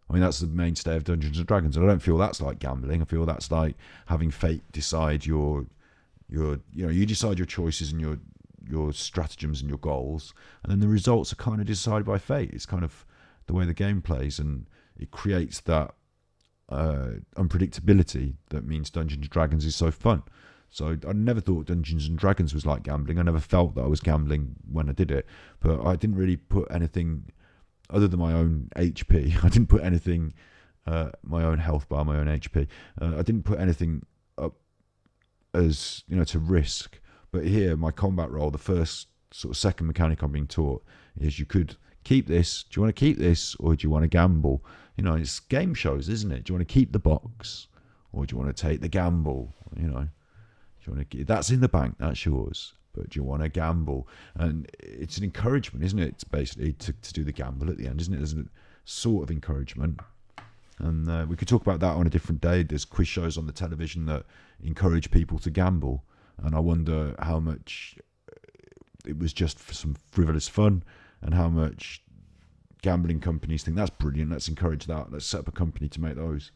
I mean, that's the mainstay of Dungeons and Dragons. And I don't feel that's like gambling. I feel that's like having fate decide you decide your choices and your stratagems and your goals, and then the results are kind of decided by fate. It's kind of the way the game plays, and it creates that unpredictability that means Dungeons and Dragons is so fun. So I never thought Dungeons and Dragons was like gambling. I never felt that I was gambling when I did it, but I didn't really put anything other than my own HP. I didn't put anything, my own health bar, my own HP. I didn't put anything up as to risk. But here, my combat roll, the first second mechanic I'm being taught is you could keep this. Do you want to keep this, or do you want to gamble? It's game shows, isn't it? Do you want to keep the box, or do you want to take the gamble? Do you want to? That's in the bank. That's yours. But do you want to gamble? And it's an encouragement, isn't it? It's basically to do the gamble at the end, isn't it? There's a sort of encouragement. And we could talk about that on a different day. There's quiz shows on the television that encourage people to gamble. And I wonder how much it was just for some frivolous fun, and how much gambling companies think that's brilliant. Let's encourage that. Let's set up a company to make those.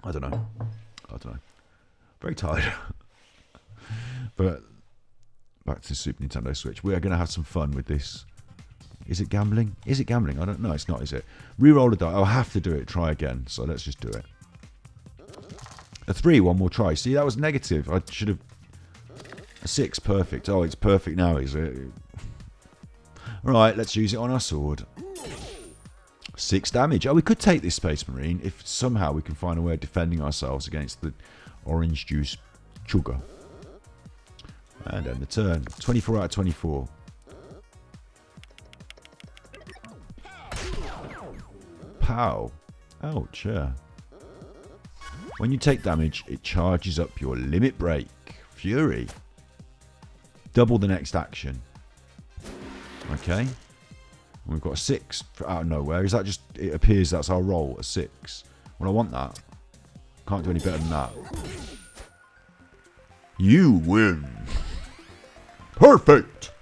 I don't know. Very tired. But back to Super Nintendo Switch. We are going to have some fun with this. Is it gambling? I don't know. It's not, is it? Reroll a die. I'll have to do it. Try again. So let's just do it. A 3, one more try. See, that was negative. I should have... A 6, perfect. Oh, it's perfect now, is it? Alright, let's use it on our sword. 6 damage. Oh, we could take this Space Marine if somehow we can find a way of defending ourselves against the orange juice chugger. And end the turn. 24 out of 24. Pow. Ouch, yeah. When you take damage, it charges up your limit break. Fury. Double the next action. Okay. And we've got a 6 out of nowhere. Is that just... It appears that's our roll, a 6. Well, I want that. Can't do any better than that. You win. Perfect.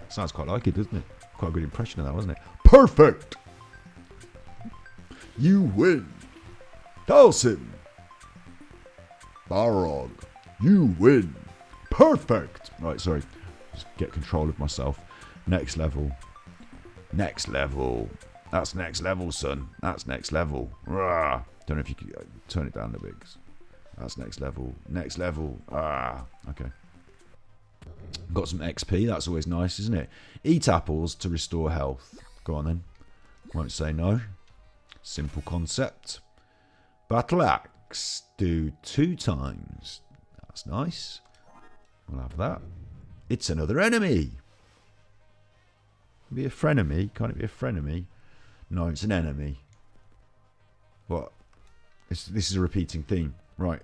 Sounds quite like it, doesn't it? Quite a good impression of that, wasn't it? Perfect. You win. Dalsim. Barog. You win. Perfect. Right, sorry. Just get control of myself. Next level. Next level. That's next level, son. That's next level. Rah. Don't know if you could turn it down a bit. That's next level. Next level. Okay. Got some XP. That's always nice, isn't it? Eat apples to restore health. Go on then. Won't say no. Simple concept. Battle axe. Do 2 times. That's nice. We'll have that. It's another enemy. Be a frenemy. Can't it be a frenemy? No, it's an enemy. What? This is a repeating theme. Right.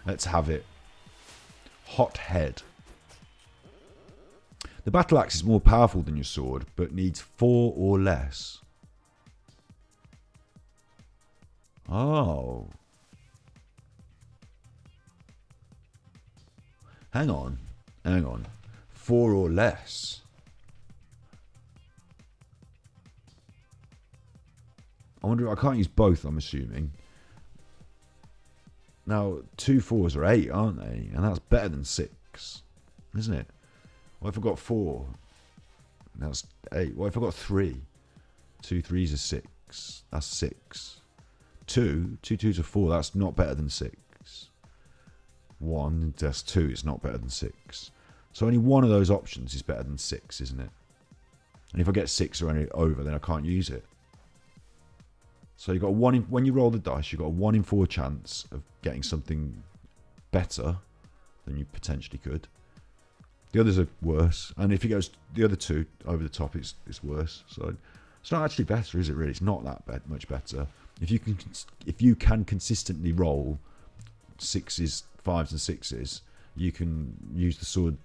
Let's have it. Hot head. The battle axe is more powerful than your sword, but needs 4 or less. Oh. Hang on. 4 or less. I wonder, I can't use both, I'm assuming. Now, 2 4s are 8, aren't they? And that's better than 6, isn't it? What if I got 4? That's 8. What if I got 3? 2 3s are 6. That's 6. 2 2s are 4. That's not better than 6. 1, that's 2. It's not better than 6. So only one of those options is better than 6, isn't it? And if I get 6 or any over, then I can't use it. So you've got when you roll the dice, you've got a 1 in 4 chance of getting something better than you potentially could. The others are worse, and if it goes the other 2 over the top, it's worse. So it's not actually better, is it? Really, it's not that much better. If you can consistently roll 6s, 5s, and 6s, you can use the sword.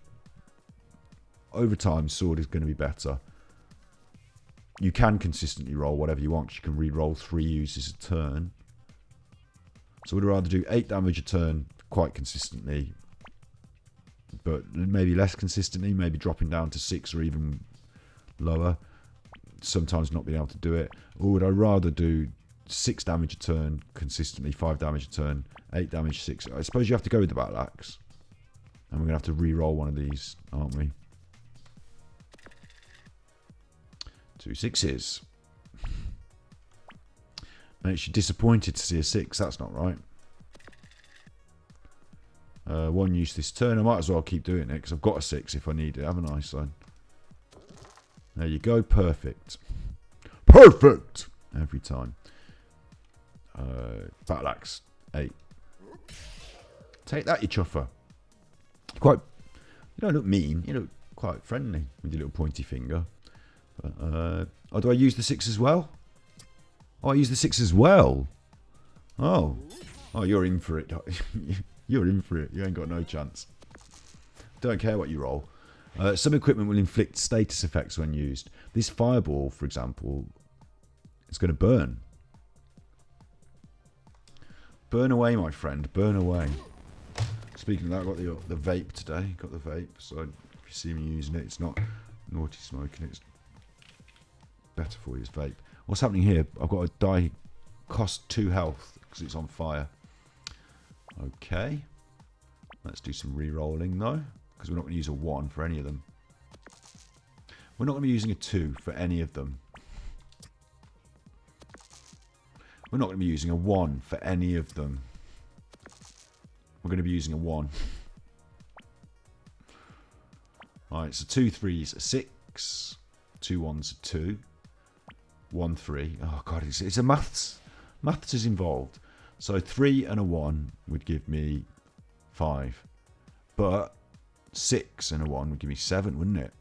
Over time, sword is going to be better. You can consistently roll whatever you want, 'cause you can re-roll 3 uses a turn. So would I rather do 8 damage a turn quite consistently, but maybe less consistently, maybe dropping down to 6 or even lower, sometimes not being able to do it? Or would I rather do 6 damage a turn consistently, 5 damage a turn, 8 damage, 6? I suppose you have to go with the battle axe. And we're going to have to re-roll one of these, aren't we? 2 6s. Makes you disappointed to see a 6. That's not right. 1 use this turn. I might as well keep doing it because I've got a 6 if I need it, haven't I? So there you go. Perfect. Perfect! Every time. Battle axe. 8. Take that, you chuffer. You don't look mean. You look quite friendly with your little pointy finger. Oh, do I use the 6 as well? Oh, I use the 6 as well. Oh, you're in for it. You're in for it. You ain't got no chance. Don't care what you roll. Some equipment will inflict status effects when used. This fireball, for example, is going to burn. Burn away, my friend. Burn away. Speaking of that, I got the vape today. Got the vape. So if you see me using it, it's not naughty smoking. It's better for you as vape. What's happening here? I've got to die, cost 2 health because it's on fire. Okay, let's do some re-rolling though, because we're not going to use a 1 for any of them. We're not going to be using a 2 for any of them. We're not going to be using a 1 for any of them. We're going to be using a 1. Right, so 2 3s are 6, 2 1s are 2, 1 3. Oh god, it's a maths. Maths is involved. So 3 and a 1 would give me 5, but 6 and a 1 would give me 7, wouldn't it?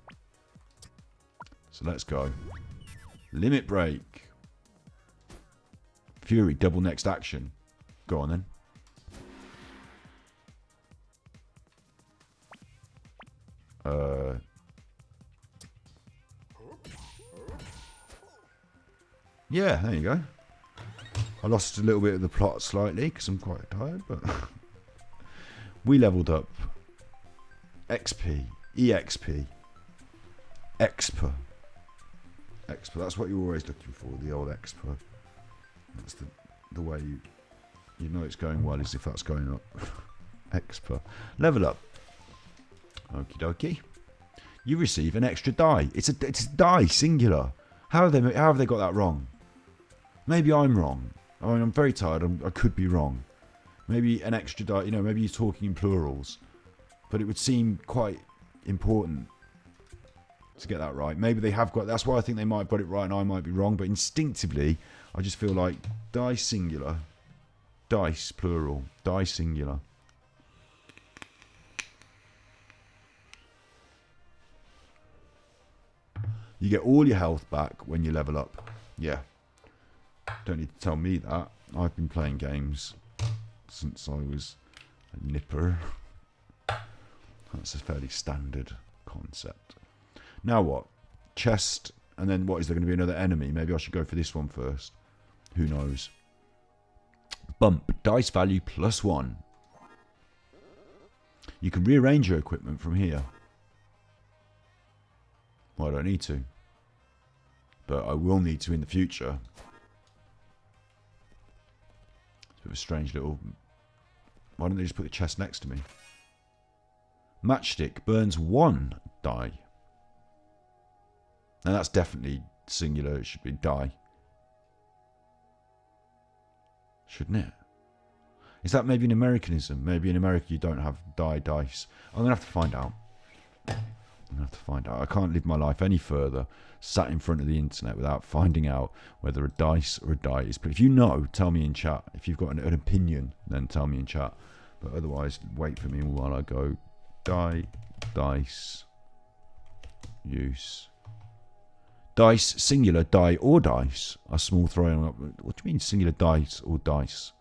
So let's go. Limit break. Fury, double next action. Go on then. Yeah, there you go. I lost a little bit of the plot slightly because I'm quite tired, but we leveled up. XP, EXP, Expa. Expa, that's what you're always looking for, the old Expa. That's the way you know it's going well, is if that's going up. Expa. Level up. Okie dokie. You receive an extra die. It's a die, singular. How have they got that wrong? Maybe I'm wrong. I mean, I'm very tired. I could be wrong. Maybe an extra die. You know, maybe he's talking in plurals, but it would seem quite important to get that right. Maybe they have got. That's why I think they might have got it right, and I might be wrong. But instinctively, I just feel like die singular, dice plural, die singular. You get all your health back when you level up. Yeah. Don't need to tell me that. I've been playing games since I was a nipper. That's a fairly standard concept. Now what? Chest, and then what? Is there going to be another enemy? Maybe I should go for this one first. Who knows? Bump. Dice value +1. You can rearrange your equipment from here. Well, I don't need to. But I will need to in the future. It's a bit of a strange little... Why don't they just put the chest next to me? Matchstick burns 1 die. Now that's definitely singular. It should be die. Shouldn't it? Is that maybe an Americanism? Maybe in America you don't have dice. I'm going to have to find out. I can't live my life any further sat in front of the internet without finding out whether a dice or a die is. But if you know, tell me in chat. If you've got an opinion, then tell me in chat. But otherwise, wait for me while I go dice, use. Dice, singular, die or dice are small throwing up. What do you mean singular dice or dice?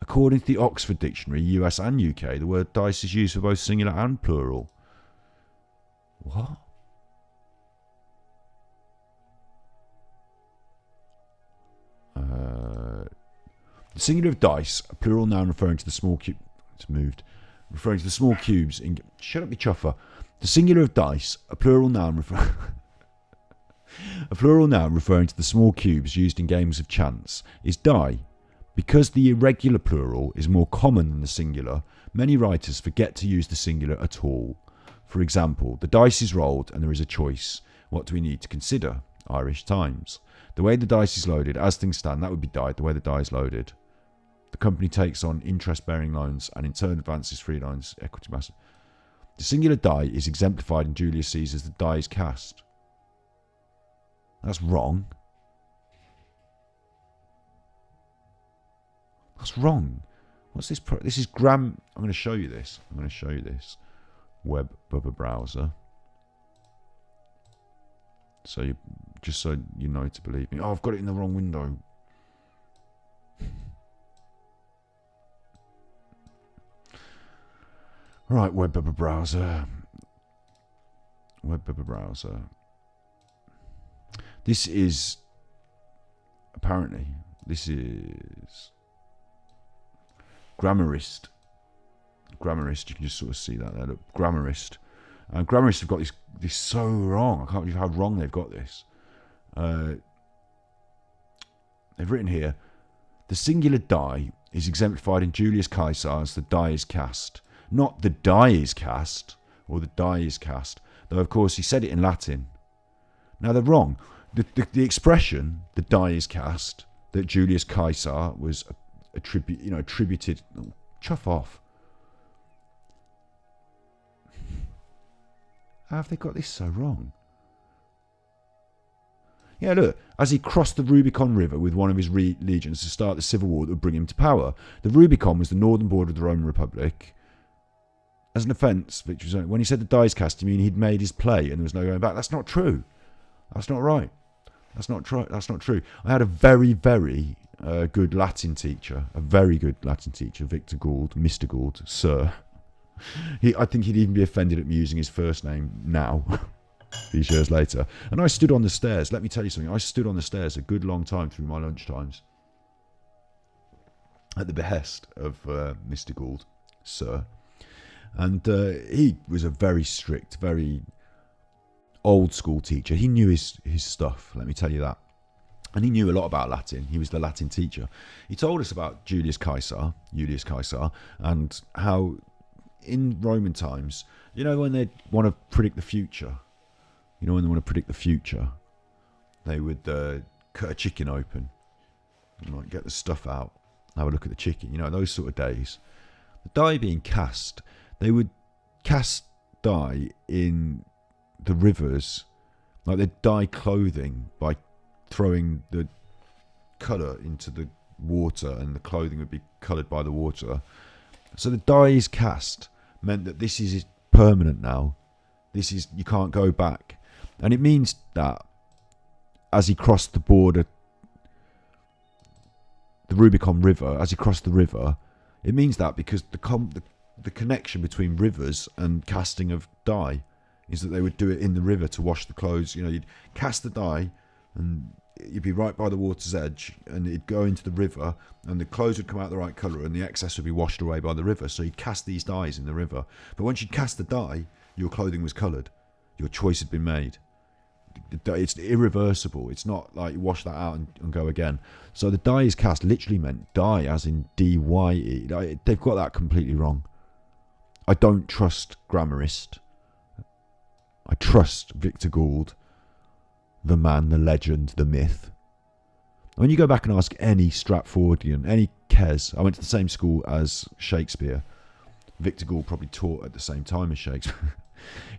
According to the Oxford Dictionary, US and UK, the word dice is used for both singular and plural. What? The singular of dice, a plural noun referring to the small cube. It's moved. Referring to the small cubes in. Shut up, me chuffer. The singular of dice, a plural noun referring to the small cubes used in games of chance, is die. Because the irregular plural is more common than the singular, many writers forget to use the singular at all. For example, the dice is rolled and there is a choice. What do we need to consider? Irish Times. The way the dice is loaded, as things stand, that would be die, the way the die is loaded. The company takes on interest-bearing loans and in turn advances free loans, equity mass. The singular die is exemplified in Julius Caesar's The Die is Cast. That's wrong. That's wrong. What's this? This is I'm going to show you this. Web Bubba browser. So you know to believe me. Oh, I've got it in the wrong window. Right, Web Bubba browser. This is Grammarist. You can just sort of see that there. Look, Grammarist. Grammarists have got this so wrong. I can't believe how wrong they've got this. They've written here, the singular die is exemplified in Julius Caesar's The Die is Cast. Not the die is cast, or the die is cast. Though, of course, he said it in Latin. Now, they're wrong. The expression, the die is cast, that Julius Caesar was attributed. Oh, chuff off. How have they got this so wrong? Yeah, look, as he crossed the Rubicon River with one of his legions to start the civil war that would bring him to power. The Rubicon was the northern border of the Roman Republic. As an offence, when he said the die is cast, you mean he'd made his play and there was no going back? That's not true. That's not right. That's not true. I had a very, very good Latin teacher, Victor Gould, Mr. Gould, Sir. I think he'd even be offended at me using his first name now, these years later. And I stood on the stairs. Let me tell you something. I stood on the stairs a good long time through my lunchtimes at the behest of Mr. Gould, Sir. And he was a very strict, very old school teacher. He knew his stuff, let me tell you that. And he knew a lot about Latin. He was the Latin teacher. He told us about Julius Caesar, and how in Roman times, when they want to predict the future, they would cut a chicken open and get the stuff out, have a look at the chicken, those sort of days. The die being cast, they would cast dye in the rivers, like they'd dye clothing by throwing the colour into the water, and the clothing would be coloured by the water. So the die is cast meant that this is permanent now. You can't go back. And it means that as he crossed the border, the Rubicon River, it means that because the connection between rivers and casting of dye is that they would do it in the river to wash the clothes. You'd cast the dye and you'd be right by the water's edge, and it'd go into the river, and the clothes would come out the right colour, and the excess would be washed away by the river. So you'd cast these dyes in the river. But once you'd cast the dye, your clothing was coloured. Your choice had been made. It's irreversible. It's not like you wash that out and go again. So the die is cast literally meant die, as in D-Y-E. They've got that completely wrong. I don't trust Grammarist. I trust Victor Gould, the man, the legend, the myth. When you go back and ask any Stratfordian, any Kes, I went to the same school as Shakespeare. Victor Gould probably taught at the same time as Shakespeare.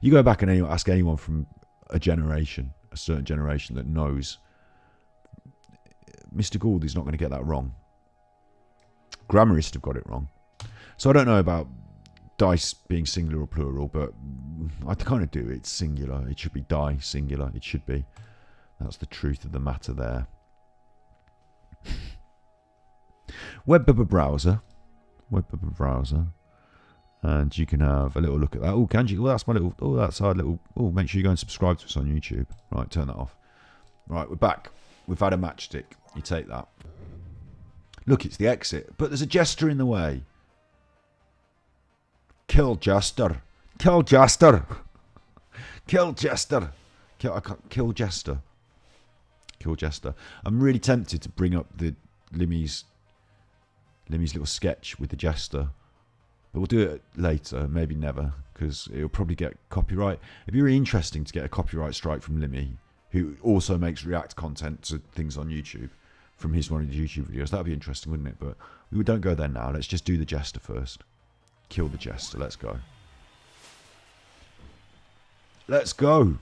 You go back and ask anyone from a certain generation that knows, Mr. Gould is not going to get that wrong. Grammarists have got it wrong. So I don't know about dice being singular or plural, but I kind of do. It's singular. It should be die singular. It should be. That's the truth of the matter there. Web browser. And you can have a little look at that. Oh, can you? Well, that's my little. Oh, that's our little. Oh, make sure you go and subscribe to us on YouTube. Right, turn that off. Right, we're back. We've had a matchstick. You take that. Look, it's the exit, but there's a jester in the way. Kill jester. Kill jester. Kill jester. Kill jester. Kill jester. I'm really tempted to bring up the Limmy's little sketch with the jester. But we'll do it later, maybe never, because it'll probably get copyright. It'd be really interesting to get a copyright strike from Limmy, who also makes React content to things on YouTube from one of his YouTube videos. That'd be interesting, wouldn't it? But we don't go there now. Let's just do the jester first. Kill the jester. Let's go. Let's go.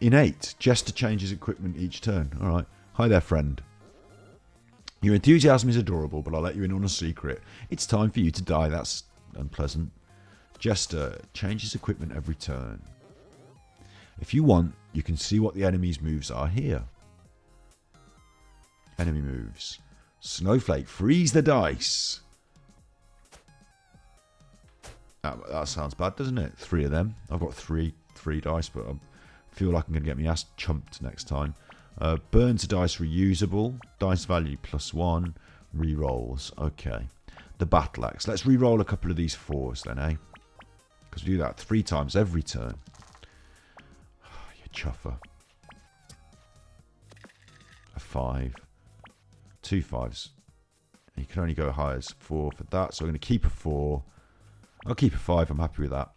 Innate. Jester changes equipment each turn. All right. Hi there, friend. Your enthusiasm is adorable, but I'll let you in on a secret. It's time for you to die. That's unpleasant. Jester changes equipment every turn. If you want, you can see what the enemy's moves are here. Enemy moves. Snowflake, freeze the dice. That sounds bad, doesn't it? 3 of them. I've got three dice, but I feel like I'm going to get my ass chumped next time. Burn to dice reusable. Dice value +1. Rerolls. Okay. The battle axe. Let's reroll a couple of these 4s then, eh? Because we do that 3 times every turn. You chuffer. A 5. 2 5s. You can only go high as 4 for that. So I'm going to keep a 4. I'll keep a 5. I'm happy with that.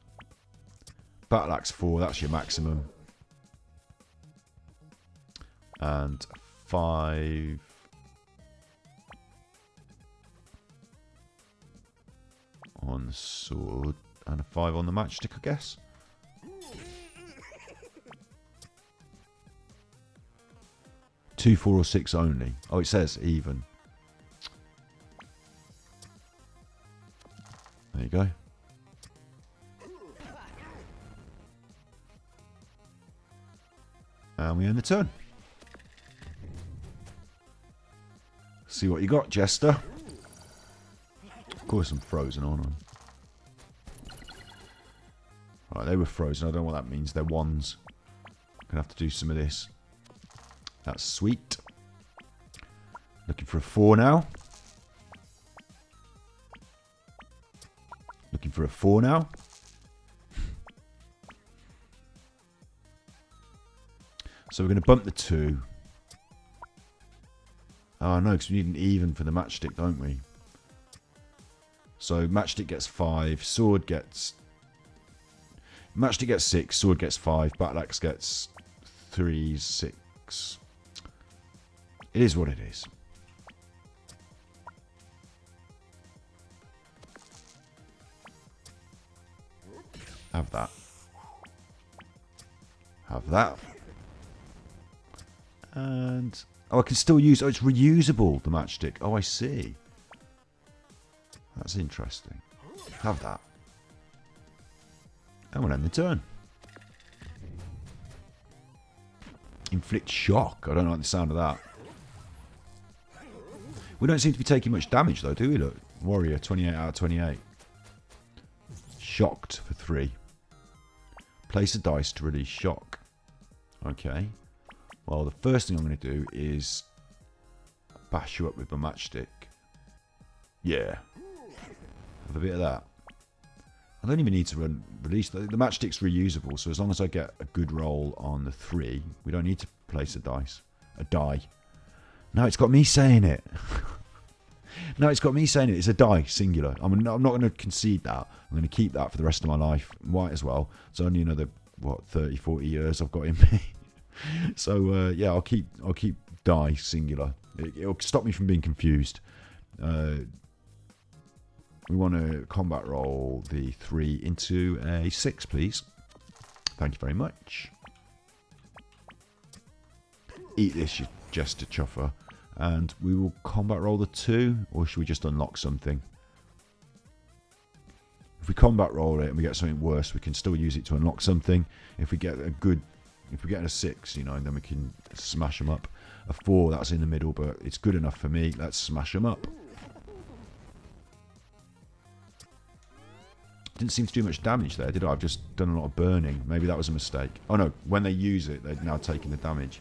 Battle axe 4. That's your maximum. And 5 on the sword and a 5 on the matchstick, I guess. Two, 4, or 6 only. Oh, it says even. There you go. And we end the turn. See what you got, Jester. Of course I'm frozen, aren't I? Right, they were frozen. I don't know what that means. They're 1s. Gonna have to do some of this. That's sweet. Looking for a 4 now. Looking for a 4 now. So we're going to bump the 2. Oh no, because we need an even for the matchstick, don't we? So matchstick gets 5, sword gets... Matchstick gets 6, sword gets 5, battle axe gets 3, 6. It is what it is. Have that. Have that. And... Oh, I can still use... Oh, it's reusable, the matchstick. Oh, I see. That's interesting. Have that. And we'll end the turn. Inflict shock. I don't like the sound of that. We don't seem to be taking much damage, though, do we? Look. Warrior, 28 out of 28. Shocked for 3. Place a dice to release shock. Okay. Well, the first thing I'm going to do is bash you up with my matchstick. Yeah. Have a bit of that. I don't even need to release... The matchstick's reusable, so as long as I get a good roll on the 3, we don't need to place a dice. A die. No, it's got me saying it. No, it's got me saying it. It's a die, singular. I'm not going to concede that. I'm going to keep that for the rest of my life. Might as well. It's only another what 30, 40 years I've got in me. So yeah, I'll keep die singular. It'll stop me from being confused. We want to combat roll the 3 into a 6, please. Thank you very much. Eat this, you jester chuffer. And we will combat roll the 2, or should we just unlock something? If we combat roll it and we get something worse, we can still use it to unlock something. If we get a 6, you know, then we can smash them up. A 4, that's in the middle, but it's good enough for me. Let's smash them up. Didn't seem to do much damage there, did I? I've just done a lot of burning. Maybe that was a mistake. Oh no, when they use it, they're now taking the damage.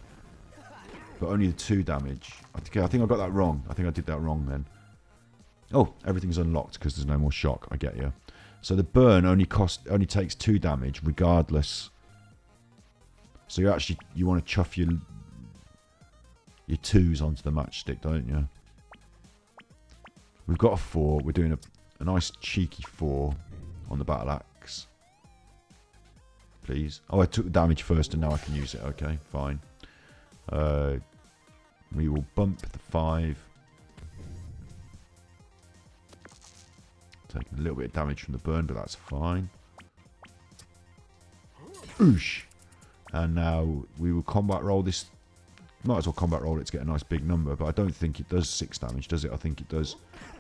But only the 2 damage. I think I got that wrong. I think I did that wrong then. Oh, everything's unlocked because there's no more shock. I get you. So the burn only takes 2 damage regardless. So you want to chuff your 2s onto the matchstick, don't you? We've got a 4. We're doing a nice cheeky 4 on the battle axe. Please. Oh, I took the damage first and now I can use it. Okay, fine. We will bump the 5. Taking a little bit of damage from the burn, but that's fine. Oosh. And now we will combat roll this. Might as well combat roll it to get a nice big number, but I don't think it does 6 damage, does it? I think it does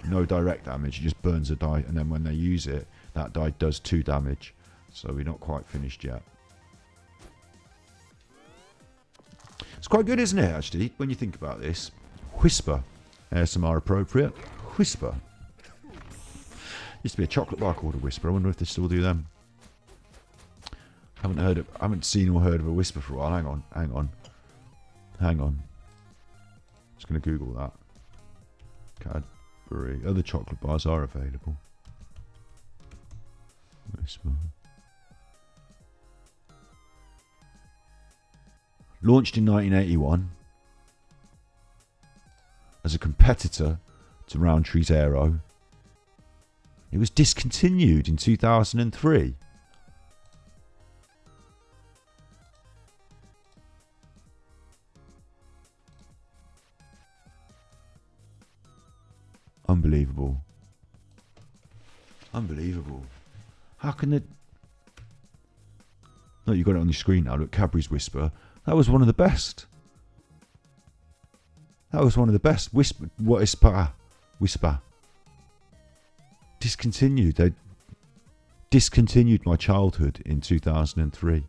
no direct damage. It just burns a die, and then when they use it, that die does 2 damage. So we're not quite finished yet. It's quite good, isn't it, actually, when you think about this? Whisper. ASMR appropriate. Whisper. Used to be a chocolate bar called a Whisper. I wonder if they still do them. Haven't seen or heard of a Whisper for a while. Hang on. Just going to Google that. Cadbury. Other chocolate bars are available. Whisper. Launched in 1981 as a competitor to Roundtree's Aero. It was discontinued in 2003. Unbelievable. How can it... No, you got it on your screen now. Look, Cadbury's Whisper. That was one of the best. Whisper. Discontinued. They discontinued my childhood in 2003.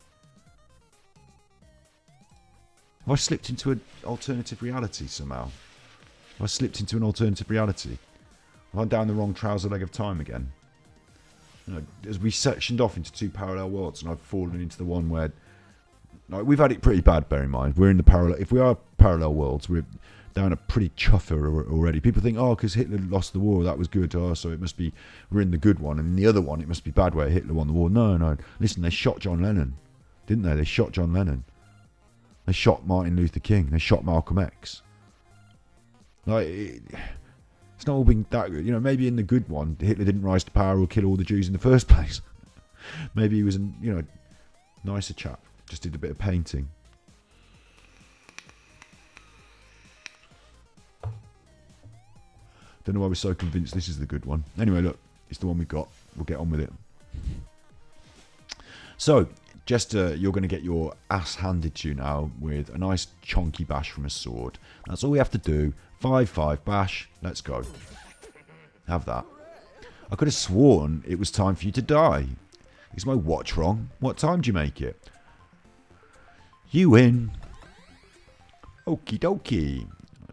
Have I slipped into an alternative reality somehow? Have I slipped into an alternative reality? Am I down the wrong trouser leg of time again? You know, as we sectioned off into 2 parallel worlds, and I've fallen into the one where, like, we've had it pretty bad. Bear in mind, we're in the parallel. If we are parallel worlds, we're down a pretty chuffer already. People think, oh, because Hitler lost the war, that was good. Oh, so it must be we're in the good one, and in the other one, it must be bad where Hitler won the war. No. Listen, they shot John Lennon, didn't they? They shot John Lennon. They shot Martin Luther King. They shot Malcolm X. Like, it's not all been that good. You know, maybe in the good one, Hitler didn't rise to power or kill all the Jews in the first place. Maybe he was a nicer chap. Just did a bit of painting. Don't know why we're so convinced this is the good one. Anyway, look, it's the one we've got. We'll get on with it. So, Jester, you're going to get your ass handed to you now with a nice chonky bash from a sword. That's all we have to do. 5-5 bash. Let's go. Have that. I could have sworn it was time for you to die. Is my watch wrong? What time do you make it? You win. Okie dokie.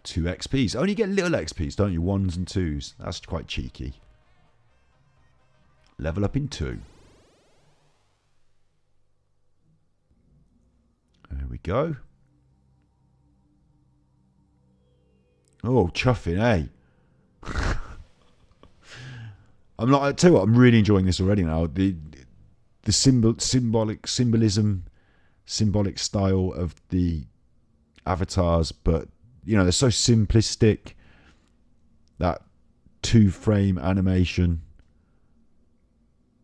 2 XPs. Only get little XPs, don't you? 1s and 2s. That's quite cheeky. Level up in 2. There we go. Oh, chuffing, eh? I tell you what, I'm really enjoying this already now. The symbolic style of the avatars, but you know, they're so simplistic. That 2-frame animation,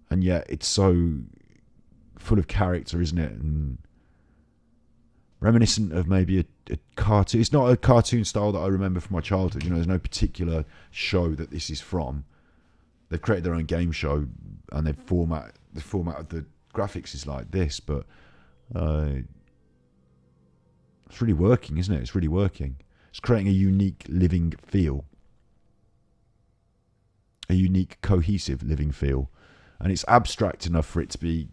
and yet it's so full of character, isn't it? And reminiscent of maybe a cartoon. It's not a cartoon style that I remember from my childhood. There's no particular show that this is from. They've created their own game show, and the format of the graphics is like this, but it's really working, isn't it? It's really working. It's creating a unique living feel, a unique cohesive living feel, and it's abstract enough for it to be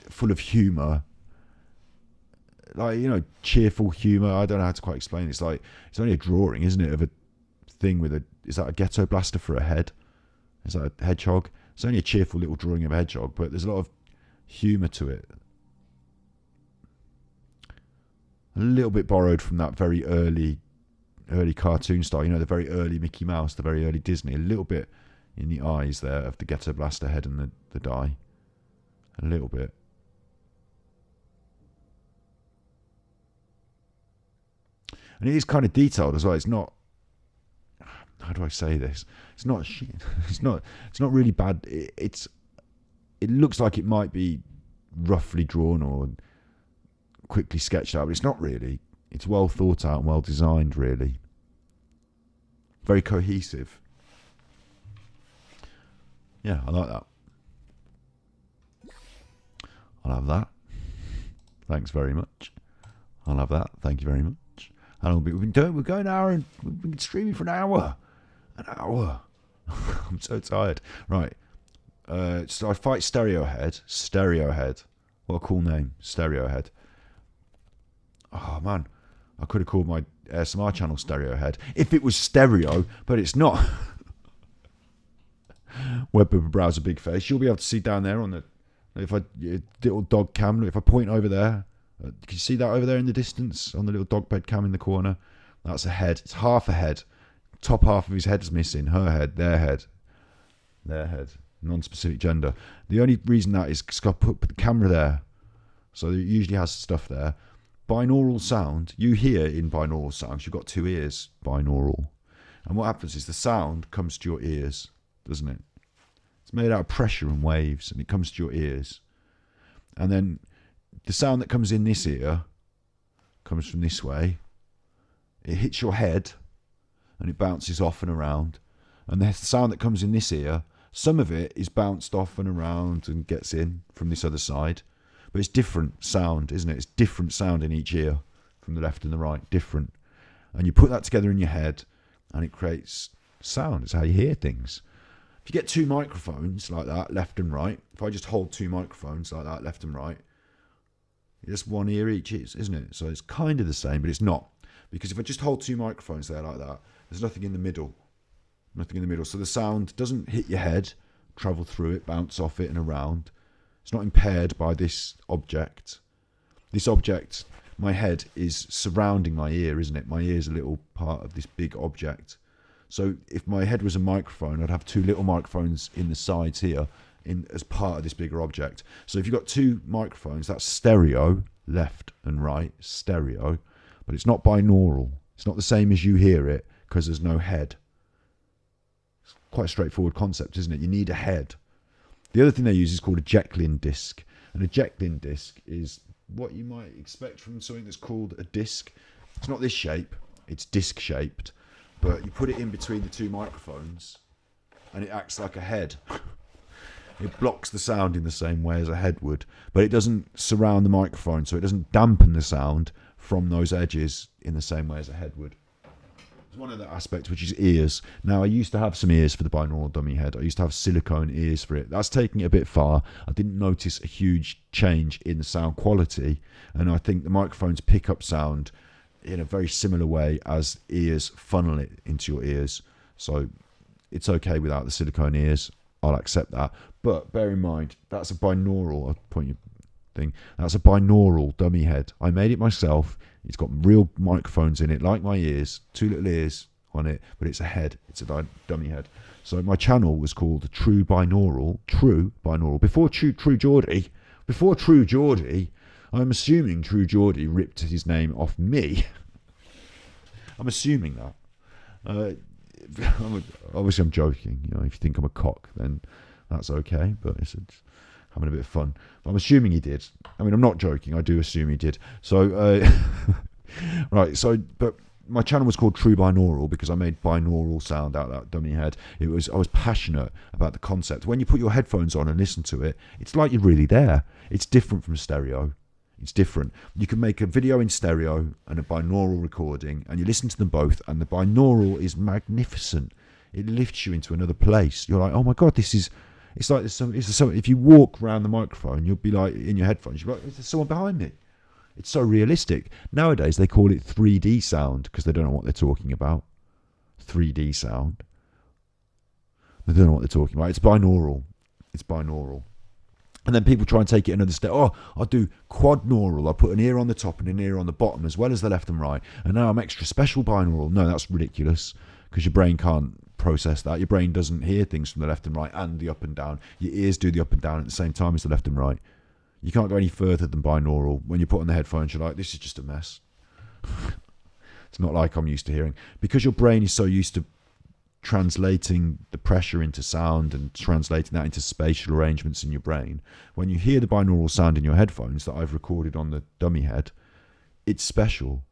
full of humour, like cheerful humour. I don't know how to quite explain it. It's like it's only a drawing, isn't it, of a thing with is that a ghetto blaster for a head? Is that a hedgehog? It's only a cheerful little drawing of a hedgehog, but there's a lot of humour to it. A little bit borrowed from that very early cartoon style, the very early Mickey Mouse, the very early Disney. A little bit in the eyes there of the ghetto blaster head and the die. A little bit. And it is kind of detailed as well. It's not, how do I say this? It's not shit. It's not really bad. It looks like it might be roughly drawn or quickly sketched out, but it's not really. It's well thought out and well designed, really. Very cohesive. Yeah, I like that. I'll have that. Thanks very much. I'll have that. Thank you very much. How long we've been doing? We're going an hour, and we've been streaming for an hour. An hour. I'm so tired. Right. So I fight Stereo Head. Stereo Head. What a cool name. Stereo Head. Oh man, I could have called my ASMR channel Stereo Head if it was stereo, but it's not. Web browser big face. You'll be able to see down there on the little dog cam. If I point over there, can you see that over there in the distance on the little dog bed cam in the corner? That's a head. It's half a head. Top half of his head is missing. Her head, their head, non-specific gender. The only reason that is because I put the camera there, so it usually has stuff there. Binaural sound, you hear in binaural sounds, you've got two ears, binaural. And what happens is the sound comes to your ears, doesn't it? It's made out of pressure and waves, and it comes to your ears. And then the sound that comes in this ear comes from this way. It hits your head, and it bounces off and around. And the sound that comes in this ear, some of it is bounced off and around and gets in from this other side. But it's different sound, isn't it? It's different sound in each ear, from the left and the right, different. And you put that together in your head, and it creates sound. It's how you hear things. If you get two microphones like that, left and right, if I just hold two microphones like that, left and right, just one ear each is, isn't it? So it's kind of the same, but it's not. Because if I just hold two microphones there like that, there's nothing in the middle. Nothing in the middle. So the sound doesn't hit your head, travel through it, bounce off it and around. It's not impaired by this object. This object, my head, is surrounding my ear, isn't it? My ear is a little part of this big object. So if my head was a microphone, I'd have two little microphones in the sides here as part of this bigger object. So if you've got two microphones, that's stereo, left and right, stereo. But it's not binaural. It's not the same as you hear it because there's no head. It's quite a straightforward concept, isn't it? You need a head. The other thing they use is called a Jecklin disc. And a Jecklin disc is what you might expect from something that's called a disc. It's not this shape. It's disc shaped. But you put it in between the two microphones and it acts like a head. It blocks the sound in the same way as a head would. But it doesn't surround the microphone, so it doesn't dampen the sound from those edges in the same way as a head would. There's one other aspect, which is ears. Now, I used to have some ears for the binaural dummy head. I used to have silicone ears for it. That's taking it a bit far. I didn't notice a huge change in the sound quality. And I think the microphones pick up sound in a very similar way as ears funnel it into your ears. So it's okay without the silicone ears. I'll accept that. But bear in mind, that's a binaural, I'll point your thing. That's a binaural dummy head. I made it myself. It's got real microphones in it, like my ears, two little ears on it, but it's a head. It's a dummy head. So my channel was called True Binaural. Before True Geordie, I'm assuming True Geordie ripped his name off me. I'm assuming that. Obviously, I'm joking. You know, if you think I'm a cock, then that's okay. But having a bit of fun. But I'm assuming he did. I mean, I'm not joking. I do assume he did. So, right. So, but my channel was called True Binaural because I made binaural sound out of that dummy head. I was passionate about the concept. When you put your headphones on and listen to it, it's like you're really there. It's different from stereo. It's different. You can make a video in stereo and a binaural recording, and you listen to them both, and the binaural is magnificent. It lifts you into another place. You're like, oh my God, this is... It's like there's some. If you walk around the microphone, you'll be like, in your headphones, you'll be like, there's someone behind me. It's so realistic. Nowadays, they call it 3D sound because they don't know what they're talking about. 3D sound. They don't know what they're talking about. It's binaural. It's binaural. And then people try and take it another step. Oh, I'll do quadnaural. I'll put an ear on the top and an ear on the bottom as well as the left and right. And now I'm extra special binaural. No, that's ridiculous because your brain can't process that. Your brain doesn't hear things from the left and right and the up and down. Your ears do the up and down at the same time as the left and right. You can't go any further than binaural. When you put on the headphones, you're like, this is just a mess. It's not like I'm used to hearing. Because your brain is so used to translating the pressure into sound and translating that into spatial arrangements in your brain, when you hear the binaural sound in your headphones that I've recorded on the dummy head, it's special.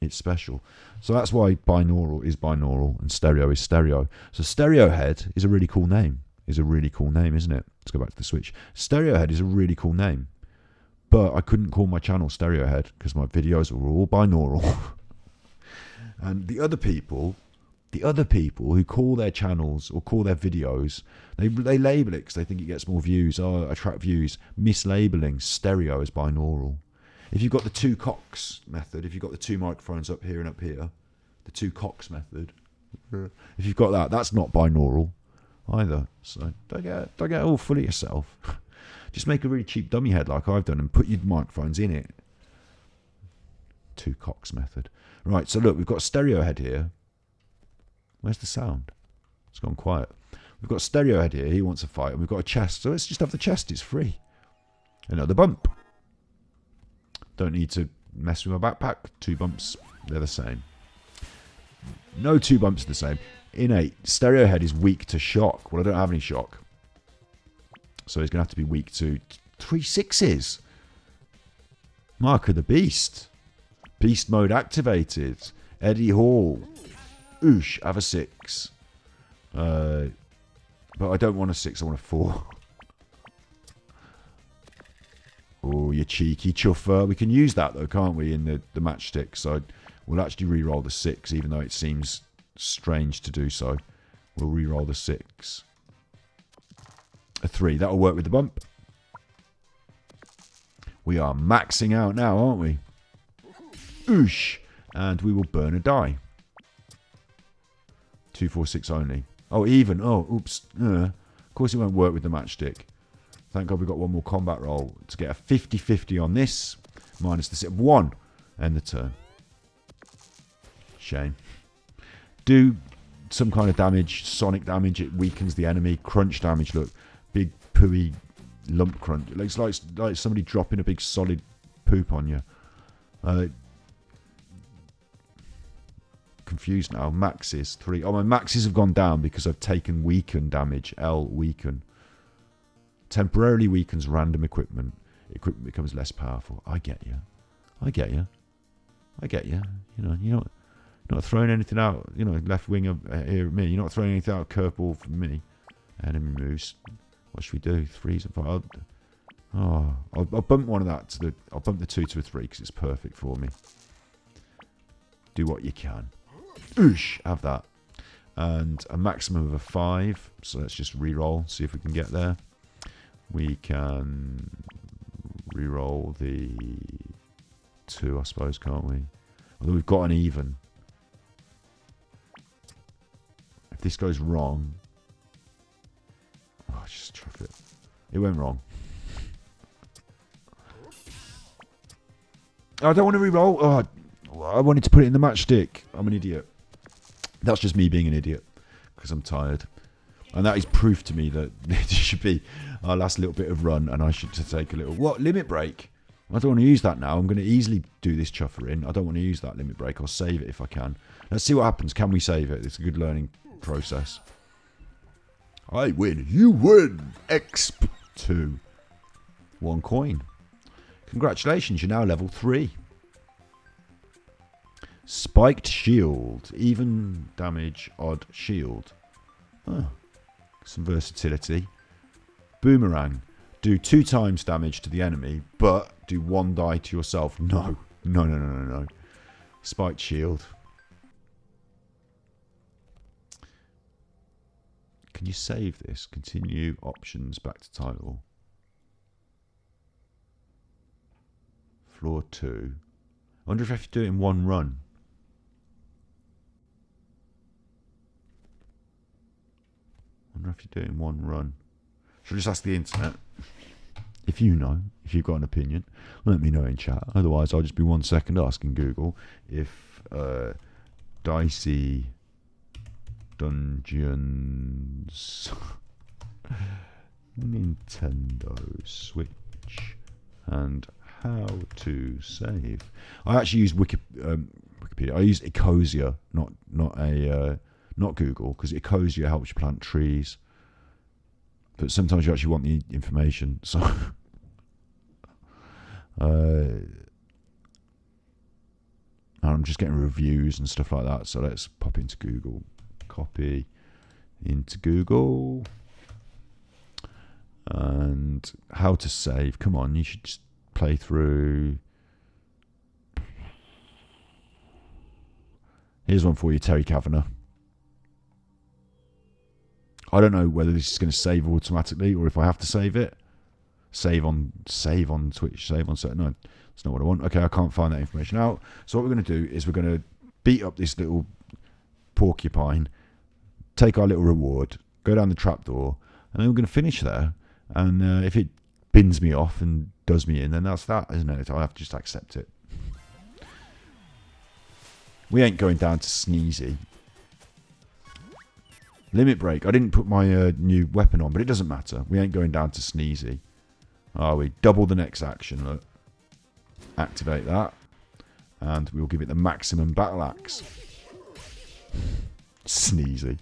It's special. So that's why binaural is binaural and stereo is stereo. So stereo head is a really cool name. Is a really cool name, isn't it? Let's go back to the Switch. Stereo head is a really cool name. But I couldn't call my channel Stereo Head because my videos were all binaural. And the other people who call their channels or call their videos, they label it because they think it gets more views, attract views, mislabeling stereo as binaural. If you've got the two cocks method, if you've got the two microphones up here and up here, the two cocks method, if you've got that, that's not binaural either. So don't get all full of yourself. Just make a really cheap dummy head like I've done and put your microphones in it. Two cocks method. Right, so look, we've got a stereo head here. Where's the sound? It's gone quiet. We've got a stereo head here. He wants a fight. And we've got a chest. So let's just have the chest. It's free. Another bump. Don't need to mess with my backpack. 2 bumps. They're the same. No 2 bumps are the same. Innate. Stereo head is weak to shock. Well, I don't have any shock. So he's going to have to be weak to 3 6s. Mark of the Beast. Beast mode activated. Eddie Hall. Oosh, have a 6. But I don't want a 6, I want a 4. Oh, you cheeky chuffer. We can use that though, can't we, in the matchstick? So we'll actually re-roll the 6, even though it seems strange to do so. We'll re-roll the 6. A 3, that'll work with the bump. We are maxing out now, aren't we? Oosh. And we will burn a die. 2, 4, 6 only. Oh, even. Oh, oops. Of course it won't work with the matchstick. Thank God we got one more combat roll to get a 50-50 on this. Minus the 1. End the turn. Shame. Do some kind of damage. Sonic damage. It weakens the enemy. Crunch damage. Look. Big pooey lump crunch. It looks like somebody dropping a big solid poop on you. Confused now. Maxes 3. Oh, my maxes have gone down because I've taken weaken damage. L weaken. Temporarily weakens random equipment. Equipment becomes less powerful. I get you. I get you. I get you. You're not throwing anything out. Left wing here at me. You're not throwing anything out. Curveball from me. Enemy moves. What should we do? 3s and 5. I'll bump one of that to the. I'll bump the 2 to a 3 because it's perfect for me. Do what you can. Oosh, have that. And a maximum of a 5. So let's just re-roll, see if we can get there. We can re-roll the 2, I suppose, can't we? Although we've got an even. If this goes wrong... Oh, just truff it. It went wrong. I don't want to re-roll. Oh, I wanted to put it in the matchstick. I'm an idiot. That's just me being an idiot because I'm tired. And that is proof to me that it should be our last little bit of run and I should take a little... What? Limit break? I don't want to use that now. I'm going to easily do this chuffer in. I don't want to use that limit break. I'll save it if I can. Let's see what happens. Can we save it? It's a good learning process. I win. You win. Exp 2. 1 coin. Congratulations, you're now level 3. Spiked shield. Even damage, odd shield. Oh, some versatility. Boomerang. Do 2 times damage to the enemy, but do 1 die to yourself. No. No. Spiked shield. Can you save this? Continue options, back to title. Floor 2. I wonder if I have to do it in 1 run. Should I just ask the internet? If you know, if you've got an opinion, let me know in chat. Otherwise, I'll just be 1 second asking Google if Dicey Dungeons Nintendo Switch and how to save. I actually use Wikipedia. I use Ecosia, not Google, because Ecosia helps you plant trees. But sometimes you actually want the information, so I'm just getting reviews and stuff like that. So let's pop into Google, copy into Google, and how to save. Come on, you should just play through. Here's one for you, Terry Cavanagh. I don't know whether this is going to save automatically or if I have to save it. Save on Twitch, no, that's not what I want. Okay, I can't find that information out. So what we're going to do is we're going to beat up this little porcupine, take our little reward, go down the trapdoor, and then we're going to finish there. And if it bins me off and does me in, then that's that, isn't it? I have to just accept it. We ain't going down to Sneezy. Limit break. I didn't put my new weapon on, but it doesn't matter. We ain't going down to Sneezy. Are we? Double the next action. Look. Activate that. And we'll give it the maximum battle axe. Sneezy.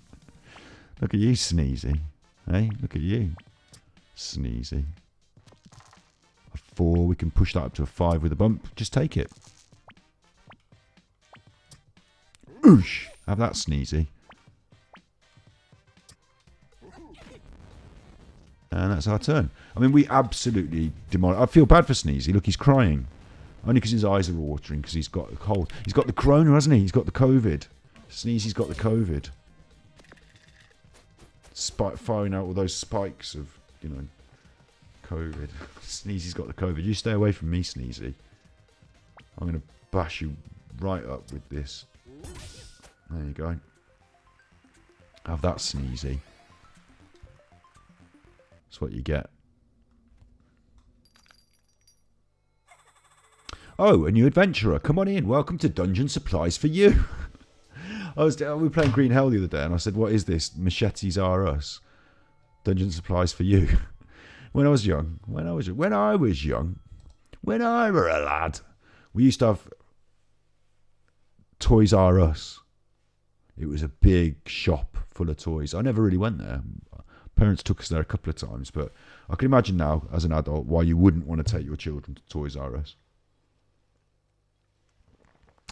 Look at you, Sneezy. Hey, look at you. Sneezy. A 4. We can push that up to a 5 with a bump. Just take it. Oosh. Have that, Sneezy. And that's our turn. I mean, we absolutely demolished. I feel bad for Sneezy. Look, he's crying. Only because his eyes are watering because he's got a cold. He's got the corona, hasn't he? He's got the COVID. Sneezy's got the COVID. Firing out all those spikes of, COVID. Sneezy's got the COVID. You stay away from me, Sneezy. I'm going to bash you right up with this. There you go. Have that, Sneezy. That's what you get. Oh, a new adventurer. Come on in. Welcome to Dungeon Supplies for You. We were playing Green Hell the other day, and I said, what is this? Machetes are us. Dungeon Supplies for You. When I was were a lad, we used to have Toys R Us. It was a big shop full of toys. I never really went there. Parents took us there a couple of times, but I can imagine now, as an adult, why you wouldn't want to take your children to Toys R Us.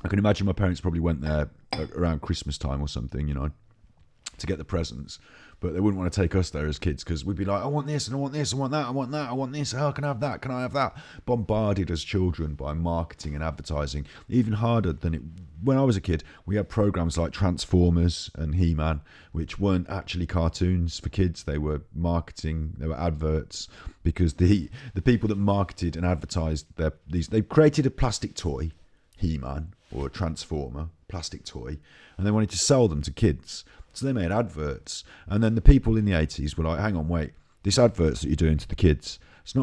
I can imagine my parents probably went there around Christmas time or something, to get the presents. But they wouldn't want to take us there as kids because we'd be like, I want this and I want this, I want that, I want that, I want this. How can I have that? Can I have that? Bombarded as children by marketing and advertising. Even harder than it. When I was a kid, we had programs like Transformers and He-Man, which weren't actually cartoons for kids. They were marketing, they were adverts, because the people that marketed and advertised they created a plastic toy, He-Man, or a Transformer, plastic toy, and they wanted to sell them to kids. So they made adverts. And then the people in the 80s were like, hang on, wait, this adverts that you're doing to the kids, is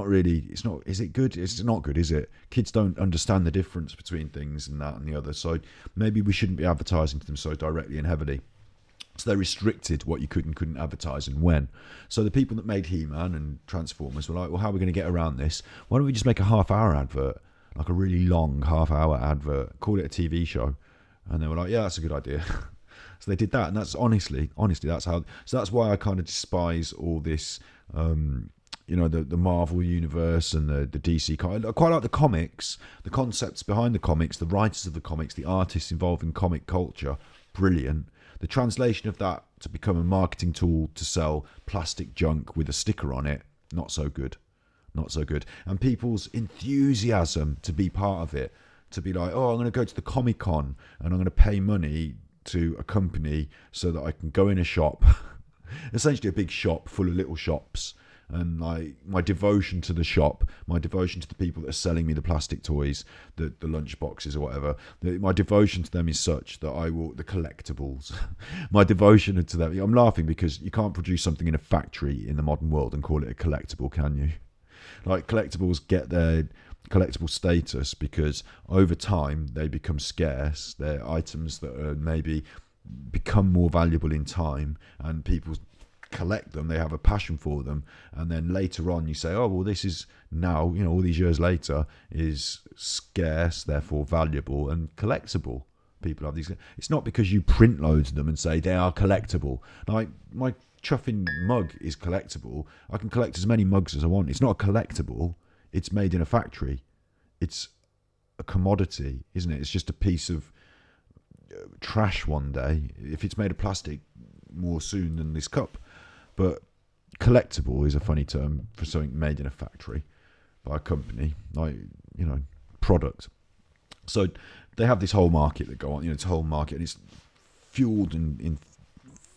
it good? It's not good, is it? Kids don't understand the difference between things and that and the other. So maybe we shouldn't be advertising to them so directly and heavily. So they restricted what you could and couldn't advertise and when. So the people that made He-Man and Transformers were like, well, how are we going to get around this? Why don't we just make a half-hour advert? Like a really long half-hour advert, call it a TV show. And they were like, yeah, that's a good idea. So they did that, and that's honestly, that's how. So that's why I kind of despise all this you know, the Marvel universe and the DC. I quite like the comics, the concepts behind the comics, the writers of the comics, the artists involved in comic culture. Brilliant. The translation of that to become a marketing tool to sell plastic junk with a sticker on it, not so good. Not so good. And people's enthusiasm to be part of it, to be like, oh, I'm going to go to the Comic Con and I'm going to pay money to a company so that I can go in a shop, essentially a big shop full of little shops, and like my devotion to the shop, my devotion to the people that are selling me the plastic toys, the lunch boxes or whatever, my devotion to them is such that I will, the collectibles, my devotion to them, I'm laughing because you can't produce something in a factory in the modern world and call it a collectible, can you? Like, collectibles get their collectible status because over time they become scarce. They're items that are maybe become more valuable in time, and people collect them. They have a passion for them, and then later on you say, oh well, this is now, you know, all these years later is scarce, therefore valuable and collectible. People have these. It's not because you print loads of them and say they are collectible. Like my chuffing mug is collectible. I can collect as many mugs as I want. It's not a collectible. It's made in a factory. It's a commodity, isn't it? It's just a piece of trash one day. If it's made of plastic, more soon than this cup. But collectible is a funny term for something made in a factory by a company, like, you know, product. So they have this whole market that go on, you know, it's a whole market, and it's fueled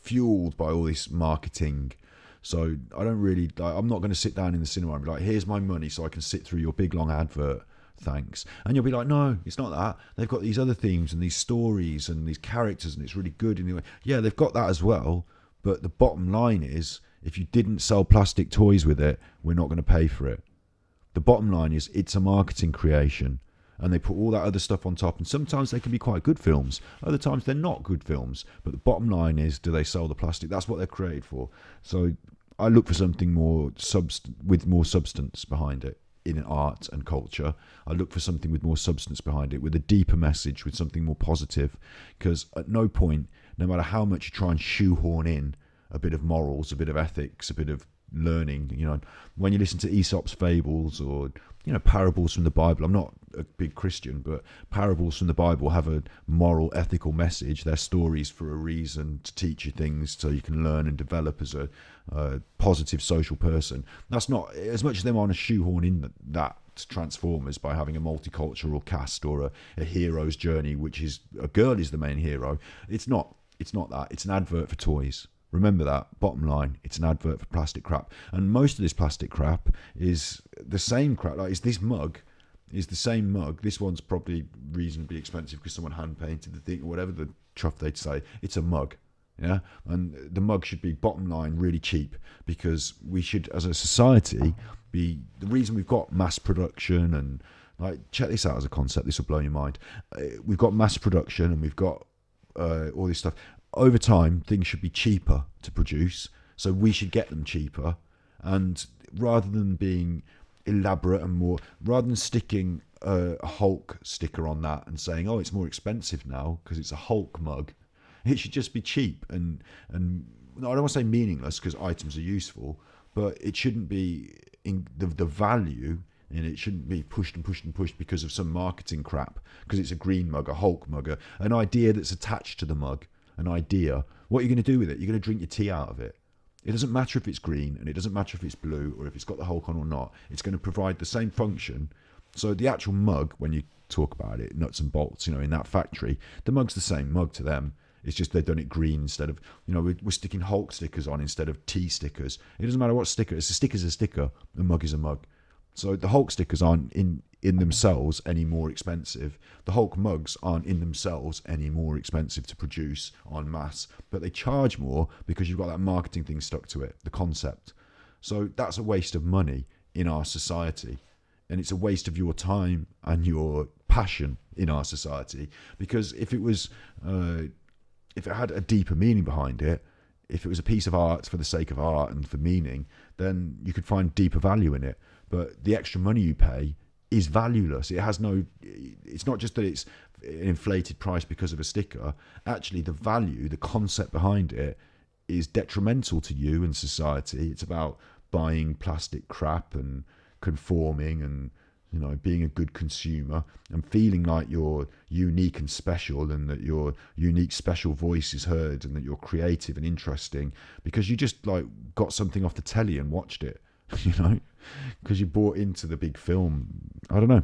fueled by all this marketing. So I don't really, I'm not going to sit down in the cinema and be like, here's my money so I can sit through your big long advert, thanks. And you'll be like, no, it's not that. They've got these other themes and these stories and these characters, and it's really good. And yeah, they've got that as well. But the bottom line is, if you didn't sell plastic toys with it, we're not going to pay for it. The bottom line is, it's a marketing creation. And they put all that other stuff on top. And sometimes they can be quite good films. Other times they're not good films. But the bottom line is, do they sell the plastic? That's what they're created for. So I look for something more with more substance behind it in art and culture. I look for something with more substance behind it, with a deeper message, with something more positive. Because at no point, no matter how much you try and shoehorn in a bit of morals, a bit of ethics, a bit of learning, you know, when you listen to Aesop's fables or, you know, parables from the Bible. I'm not a big Christian, but parables from the Bible have a moral, ethical message. They're stories for a reason, to teach you things so you can learn and develop as a positive social person. That's not as much as they want to shoehorn in that to Transformers by having a multicultural cast or a hero's journey, which is a girl is the main hero. It's not that. It's an advert for toys. Remember that. Bottom line, it's an advert for plastic crap. And most of this plastic crap is the same crap. Like, this mug is the same mug. This one's probably reasonably expensive because someone hand painted the thing, or whatever the chuff they'd say. It's a mug. Yeah. And the mug should be, bottom line, really cheap, because we should, as a society, be the reason we've got mass production. And like, check this out as a concept. This will blow your mind. We've got mass production and we've got all this stuff. Over time, things should be cheaper to produce, so we should get them cheaper. And rather than being elaborate and more, rather than sticking a Hulk sticker on that and saying, oh, it's more expensive now because it's a Hulk mug, it should just be cheap. And I don't want to say meaningless, because items are useful, but it shouldn't be in the value. And it shouldn't be pushed and pushed and pushed because of some marketing crap, because it's a green mug, a Hulk mug, an idea that's attached to the mug. An idea. What are you going to do with it? You're going to drink your tea out of it. It doesn't matter if it's green, and it doesn't matter if it's blue, or if it's got the Hulk on or not. It's going to provide the same function. So the actual mug, when you talk about it, nuts and bolts, you know, in that factory, the mug's the same mug to them. It's just they've done it green instead of, you know, we're sticking Hulk stickers on instead of tea stickers. It doesn't matter what sticker. It's a sticker's a sticker. A mug is a mug. So the Hulk stickers aren't in themselves any more expensive. The Hulk mugs aren't in themselves any more expensive to produce en masse, but they charge more because you've got that marketing thing stuck to it, the concept. So that's a waste of money in our society, and it's a waste of your time and your passion in our society. Because if it was, if it had a deeper meaning behind it, if it was a piece of art for the sake of art and for meaning, then you could find deeper value in it. But the extra money you pay is valueless. It has no, it's not just that it's an inflated price because of a sticker. Actually, the value, the concept behind it is detrimental to you and society. It's about buying plastic crap and conforming and, you know, being a good consumer and feeling like you're unique and special and that your unique special voice is heard and that you're creative and interesting because you just like got something off the telly and watched it, you know, because you bought into the big film. I don't know.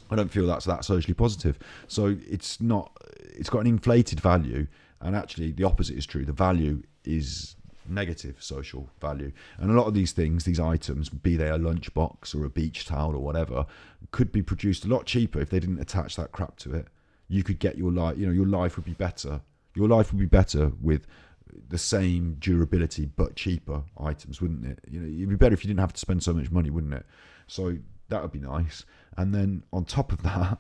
I don't feel that's that socially positive. So it's got an inflated value, and actually the opposite is true. The value is negative social value, and a lot of these things, these items, be they a lunchbox or a beach towel or whatever, could be produced a lot cheaper if they didn't attach that crap to it. You could get your life, you know, your life would be better. Your life would be better with the same durability but cheaper items, wouldn't it? You know, it'd be better if you didn't have to spend so much money, wouldn't it? So that would be nice. And then on top of that,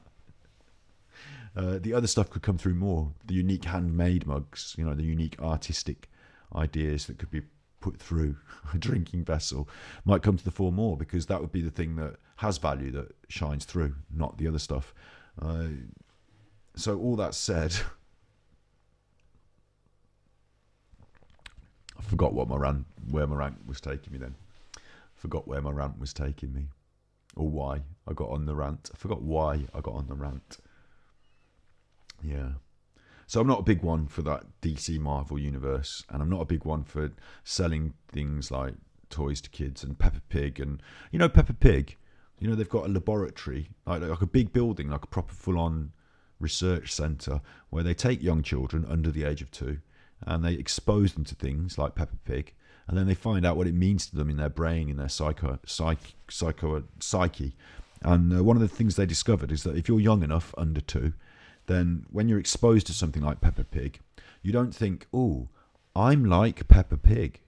the other stuff could come through more. The unique handmade mugs, you know, the unique artistic ideas that could be put through a drinking vessel might come to the fore more, because that would be the thing that has value, that shines through, not the other stuff. So all that said, I forgot where my rant was taking me then. Forgot where my rant was taking me, or why I got on the rant. I forgot why I got on the rant. Yeah. So I'm not a big one for that DC Marvel universe, and I'm not a big one for selling things like toys to kids and Peppa Pig. And, you know, Peppa Pig, you know, they've got a laboratory, like a big building, like a proper full-on research centre, where they take young children under the age of 2 and they expose them to things like Peppa Pig, and then they find out what it means to them in their brain, in their psyche. And one of the things they discovered is that if you're young enough, under 2, then when you're exposed to something like Peppa Pig, you don't think, oh, I'm like Peppa Pig.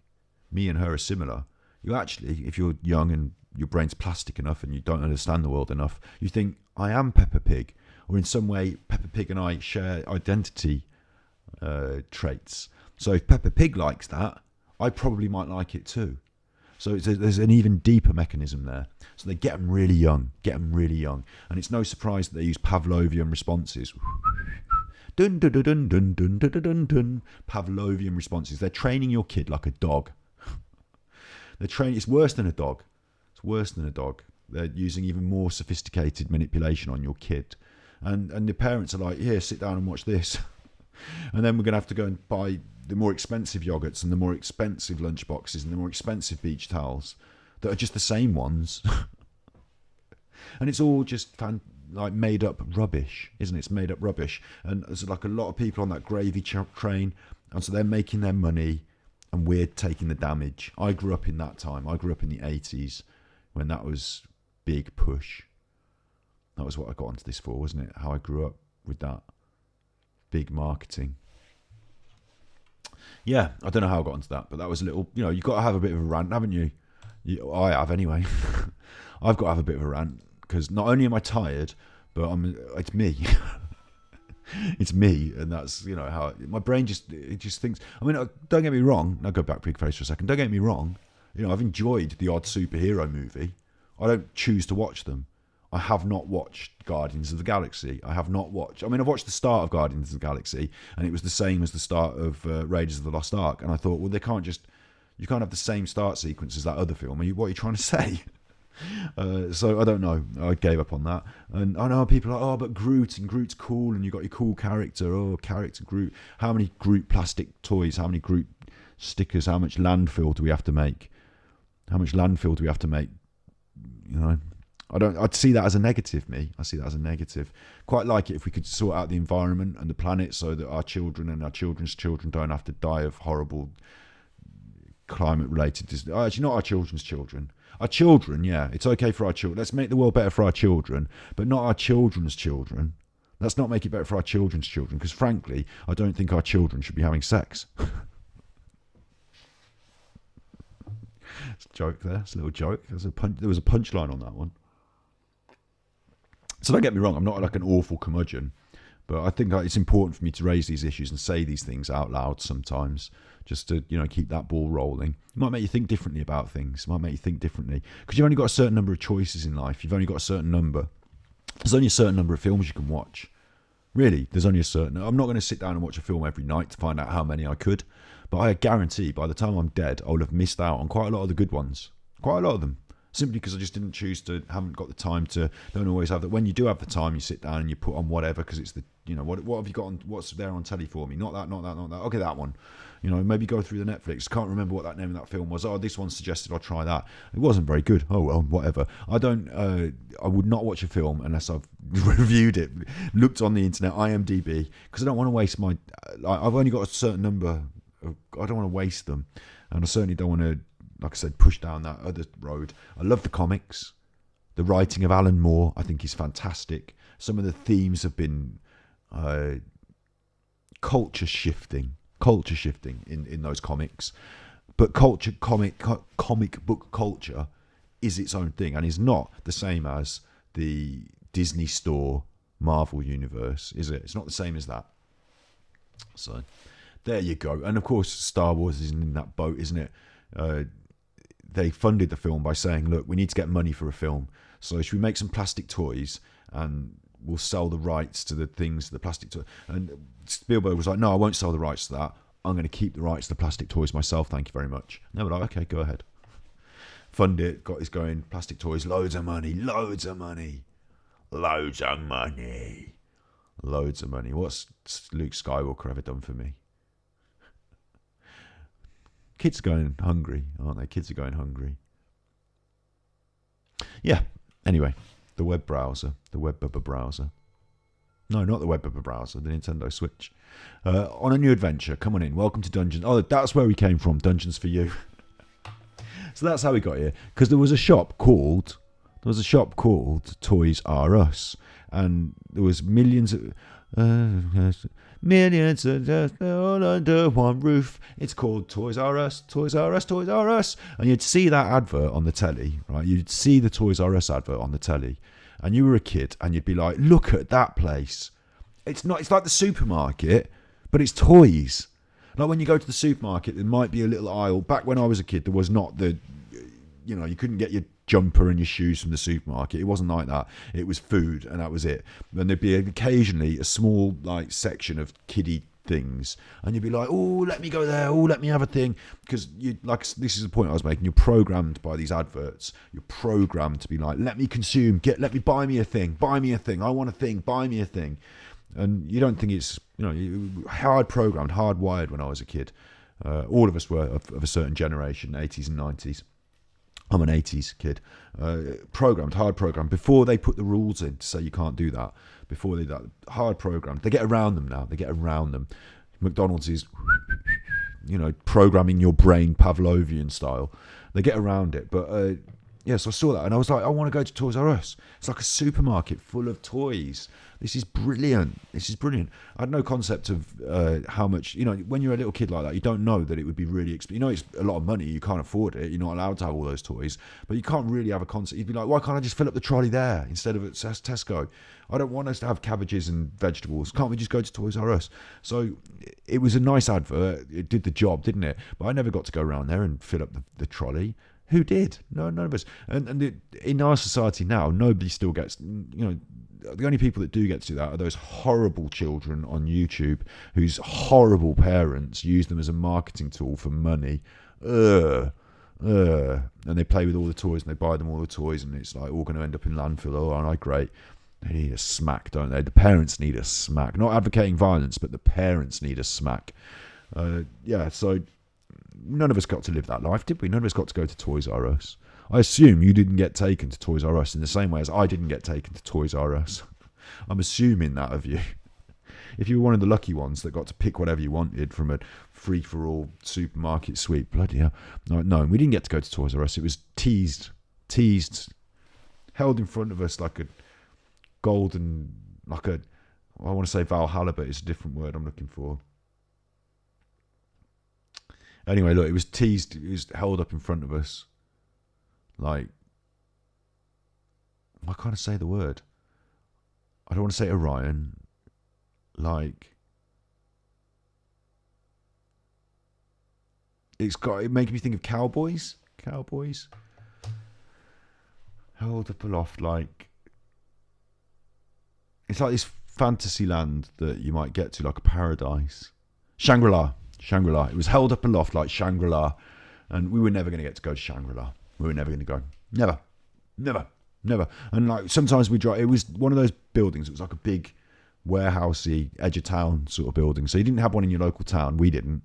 Me and her are similar. You actually, if you're young and your brain's plastic enough and you don't understand the world enough, you think, I am Peppa Pig. Or in some way, Peppa Pig and I share identity traits. So if Peppa Pig likes that, I probably might like it too. So there's an even deeper mechanism there. So they get them really young. And it's no surprise that they use Pavlovian responses. Dun, dun, dun, dun, dun, dun, dun, dun, dun. Pavlovian responses. They're training your kid like a dog. It's worse than a dog. They're using even more sophisticated manipulation on your kid. And the parents are like, here, sit down and watch this. And then we're going to have to go and buy the more expensive yogurts and the more expensive lunchboxes and the more expensive beach towels that are just the same ones. And it's all just like made up rubbish, isn't it? It's made up rubbish. And there's like a lot of people on that gravy train, and so they're making their money and we're taking the damage. I grew up in that time. I grew up in the 80s when that was big push. That was what I got onto this for, wasn't it? How I grew up with that big marketing. Yeah, I don't know how I got onto that, but that was a little, you know, you've got to have a bit of a rant, haven't you? I have anyway. I've got to have a bit of a rant, because not only am I tired, but it's me. It's me, and that's, you know, how my brain just thinks. I mean, don't get me wrong. I'll go back big face for a second. Don't get me wrong. You know, I've enjoyed the odd superhero movie. I don't choose to watch them. I have not watched Guardians of the Galaxy. I've watched the start of Guardians of the Galaxy, and it was the same as the start of Raiders of the Lost Ark. And I thought, well, you can't have the same start sequence as that other film. What are you trying to say? So I don't know. I gave up on that. And I know people are like, oh, but Groot's cool, and you got your cool character. Oh, character Groot. How many Groot plastic toys? How many Groot stickers? How much landfill do we have to make? You know. I'd see that as a negative, I see that as a negative. Quite like it if we could sort out the environment and the planet so that our children and our children's children don't have to die of horrible climate-related disease. Actually, not our children's children. Our children, yeah, it's okay for our children. Let's make the world better for our children, but not our children's children. Let's not make it better for our children's children, because frankly, I don't think our children should be having sex. It's a joke there. It's a little joke. There was a punchline on that one. So don't get me wrong, I'm not like an awful curmudgeon, but I think it's important for me to raise these issues and say these things out loud sometimes, just to, you know, keep that ball rolling. It might make you think differently about things. It might make you think differently, because you've only got a certain number of choices in life. You've only got a certain number. There's only a certain number of films you can watch. Really, there's only a certain. I'm not going to sit down and watch a film every night to find out how many I could, but I guarantee by the time I'm dead, I'll have missed out on quite a lot of the good ones. Quite a lot of them. Simply because I just didn't choose to, haven't got the time to, don't always have that. When you do have the time, you sit down and you put on whatever, because it's the, what have you got on, what's there on telly for me? Not that. Okay, that one. Maybe go through the Netflix. Can't remember what that name of that film was. Oh, this one suggested I'll try that. It wasn't very good. Oh, well, whatever. I would not watch a film unless I've reviewed it, looked on the internet, IMDb, because I don't want to waste my, I've only got a certain number I don't want to waste them. And I certainly don't want to, like I said, push down that other road. I love the comics. The writing of Alan Moore, I think, is fantastic. Some of the themes have been culture shifting in those comics. But comic book culture is its own thing, and is not the same as the Disney Store Marvel universe, is it? It's not the same as that. So there you go. And of course, Star Wars is in that boat, isn't it? They funded the film by saying, look, we need to get money for a film, so should we make some plastic toys and we'll sell the rights to the things, the plastic toys. And Spielberg was like, no, I won't sell the rights to that. I'm going to keep the rights to the plastic toys myself, thank you very much. And they were like, okay, go ahead. Fund it, got his going, plastic toys, loads of money. What's Luke Skywalker ever done for me? Kids are going hungry, aren't they? Kids are going hungry. Yeah, anyway, the web browser, the WebBubba browser. No, not the WebBubba browser, the Nintendo Switch. On a new adventure, come on in, welcome to Dungeons. Oh, that's where we came from, Dungeons for You. So that's how we got here, because there was a shop called Toys R Us, and there was millions of all under one roof. It's called Toys R Us, Toys R Us, Toys R Us. And you'd see that advert on the telly, right? You'd see the Toys R Us advert on the telly, and you were a kid, and you'd be like, look at that place. It's like the supermarket, but it's toys. Like when you go to the supermarket, there might be a little aisle. Back when I was a kid, there was not the, you couldn't get your jumper and your shoes from the supermarket. It wasn't like that. It was food, and that was it. And there'd be occasionally a small section of kiddie things, and you'd be like, oh, let me go there, oh, let me have a thing, because this is the point I was making. You're programmed by these adverts. You're programmed to be like, let me consume, let me buy me a thing, I want a thing, buy me a thing. And you don't think it's hard programmed, hardwired. When I was a kid, all of us were of a certain generation, 80s and 90s. I'm an 80s kid. Hard programmed. Before they put the rules in to say you can't do that, hard programmed. They get around them now. McDonald's is, programming your brain Pavlovian style. They get around it. But, so I saw that and I was like, I want to go to Toys R Us. It's like a supermarket full of toys. This is brilliant. I had no concept of how much, when you're a little kid like that, you don't know that it would be really expensive. It's a lot of money. You can't afford it. You're not allowed to have all those toys. But you can't really have a concept. You'd be like, why can't I just fill up the trolley there instead of at Tesco? I don't want us to have cabbages and vegetables. Can't we just go to Toys R Us? So it was a nice advert. It did the job, didn't it? But I never got to go around there and fill up the trolley. Who did? No, none of us. And in our society now, nobody still gets, the only people that do get to do that are those horrible children on YouTube whose horrible parents use them as a marketing tool for money. And they play with all the toys and they buy them all the toys, and it's like all going to end up in landfill. Oh, aren't I great? They need a smack, don't they? The parents need a smack. Not advocating violence, but the parents need a smack. So none of us got to live that life, did we? None of us got to go to Toys R Us. I assume you didn't get taken to Toys R Us in the same way as I didn't get taken to Toys R Us. I'm assuming that of you. If you were one of the lucky ones that got to pick whatever you wanted from a free-for-all supermarket sweep, bloody hell. No, we didn't get to go to Toys R Us. It was teased, held in front of us like a golden, I want to say Valhalla, but it's a different word I'm looking for. Anyway, look, it was teased, it was held up in front of us. Like, why can't I say the word? I don't want to say Orion. Like, it makes me think of cowboys. Held up aloft, like, it's like this fantasy land that you might get to, like a paradise. Shangri-La. It was held up aloft like Shangri-La, and we were never going to get to go to Shangri-La. We were never going to go. Never. And like sometimes we drive. It was one of those buildings. It was like a big warehousey, edge of town sort of building. So you didn't have one in your local town. We didn't.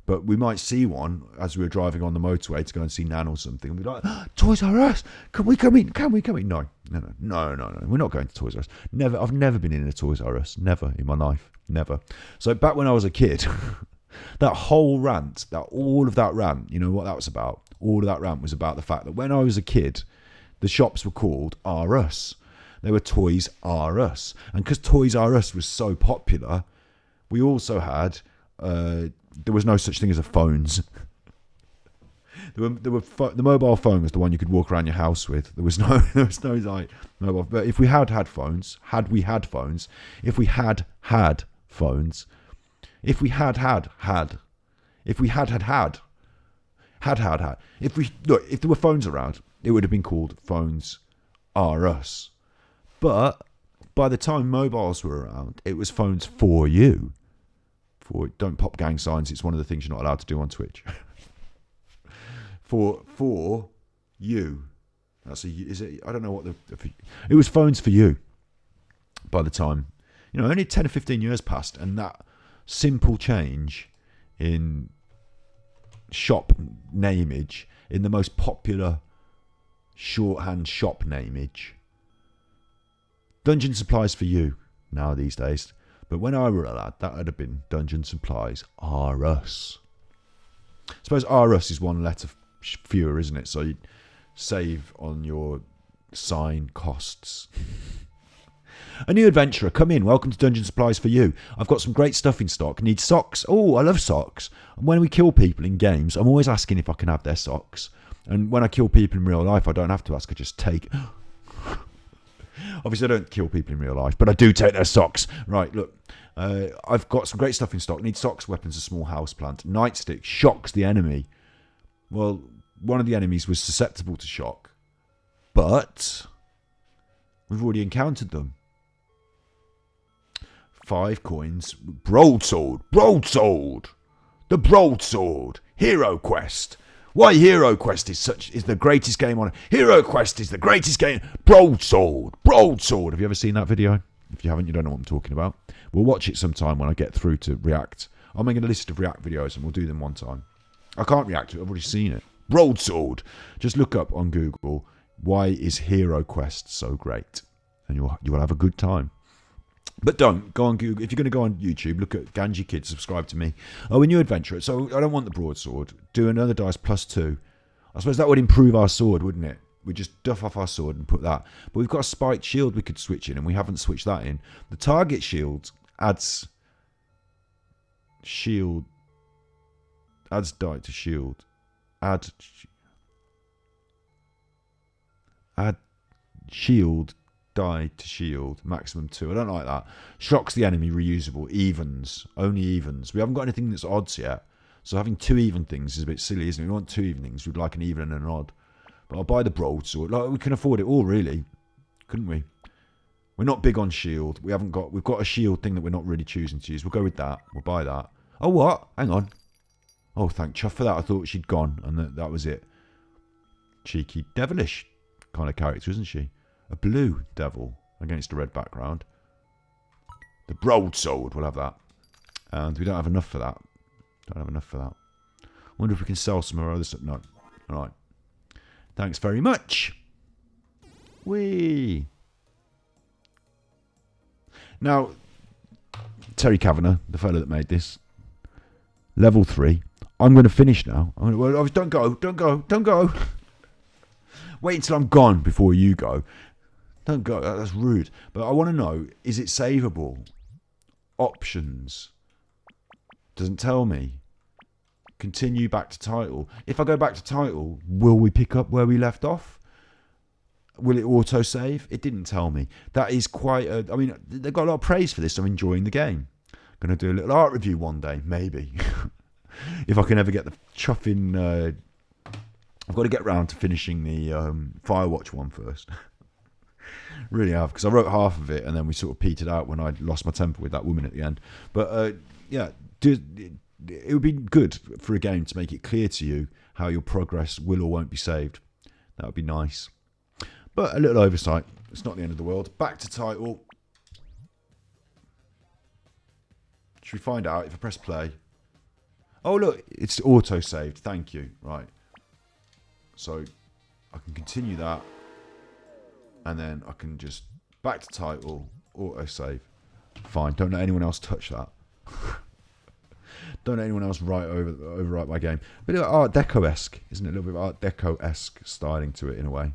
But we might see one as we were driving on the motorway to go and see Nan or something. And we'd be like, Toys R Us, can we come in? Can we come in? No. We're not going to Toys R Us. Never. I've never been in a Toys R Us. Never in my life. Never. So back when I was a kid, that whole rant, all of that rant, you know what that was about? All of that rant was about the fact that when I was a kid, the shops were called R Us. They were Toys R Us. And because Toys R Us was so popular, we also had... there was no such thing as a phones. The mobile phone was the one you could walk around your house with. There was no like mobile. But if we had phones, if we had phones, if we had phones, if we had, if there were phones around, it would have been called Phones R Us. But by the time mobiles were around, it was Phones for you. Don't pop gang signs. It's one of the things you're not allowed to do on Twitch. for you. Is it? I don't know what it was. Phones for you. By the time, only 10 or 15 years passed, and that simple change in shop nameage, in the most popular shorthand shop nameage. Dungeon Supplies for you now these days. But when I were a lad, that would have been Dungeon Supplies R Us. I suppose R Us is one letter fewer, isn't it? So you save on your sign costs. A new adventurer, come in. Welcome to Dungeon Supplies for you. I've got some great stuff in stock. Need socks? Oh, I love socks. And when we kill people in games, I'm always asking if I can have their socks. And when I kill people in real life, I don't have to ask. I just take... Obviously, I don't kill people in real life, but I do take their socks. Right, look. I've got some great stuff in stock. Need socks, weapons, a small house plant. Nightstick shocks the enemy. Well, one of the enemies was susceptible to shock, but we've already encountered them. 5 coins. Broadsword. The broadsword. Hero Quest. Why Hero Quest is the greatest game on it. Hero Quest is the greatest game. Broadsword. Have you ever seen that video? If you haven't, you don't know what I'm talking about. We'll watch it sometime when I get through to React. I'll make a list of React videos and we'll do them one time. I can't react to it. I've already seen it. Broadsword. Just look up on Google, why is Hero Quest so great? And you will have a good time. But don't go on Google. If you're going to go on YouTube, look at Ganji Kid, subscribe to me. Oh, a new adventurer. So I don't want the broadsword. Do another dice +2. I suppose that would improve our sword, wouldn't it? We just duff off our sword and put that. But we've got a spiked shield we could switch in, and we haven't switched that in. The target shield adds die to shield. Add shield die to shield, maximum 2. I don't like that. Shocks the enemy, reusable. Evens, only evens. We haven't got anything that's odds yet, so having 2 even things is a bit silly, isn't it? We want 2 even things. We'd like an even and an odd. But I'll buy the broadsword. Like, we can afford it all, really, couldn't we? We're not big on shield. We've got a shield thing that we're not really choosing to use. We'll go with that. We'll buy that. Oh, what? Hang on. Oh, thank Chuff for that. I thought she'd gone, and that was it. Cheeky, devilish kind of character, isn't she? A blue devil against a red background. The broadsword, we'll have that. And we don't have enough for that. Wonder if we can sell some of our other stuff. No. All right. Thanks very much. Whee. Now, Terry Cavanagh, the fellow that made this, level 3. I'm going to finish now. Don't go. Wait until I'm gone before you go. Don't go. That's rude. But I want to know, is it savable? Options. Doesn't tell me. Continue back to title. If I go back to title, will we pick up where we left off? Will it auto-save? It didn't tell me. That is quite a... I mean, they've got a lot of praise for this. I'm enjoying the game. Going to do a little art review one day, maybe. If I can ever get the chuffing... I've got to get round to finishing the Firewatch one first. Really have, because I wrote half of it and then we sort of petered out when I lost my temper with that woman at the end. But it would be good for a game to make it clear to you how your progress will or won't be saved. That would be nice. But a little oversight. It's not the end of the world. Back to title. Should we find out if I press play? Oh, look. It's auto-saved. Thank you. Right. So I can continue that. And then I can just back to title, auto-save. Fine. Don't let anyone else touch that. Don't let anyone else overwrite my game. But Art Deco-esque, isn't it? A little bit of Art Deco-esque styling to it in a way.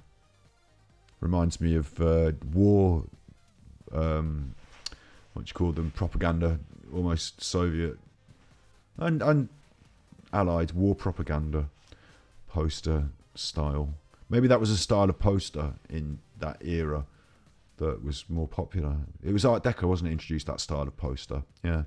Reminds me of war, what do you call them? Propaganda, almost Soviet and Allied war propaganda poster style. Maybe that was a style of poster in that era that was more popular. It was Art Deco, wasn't it? Introduced that style of poster. Yeah.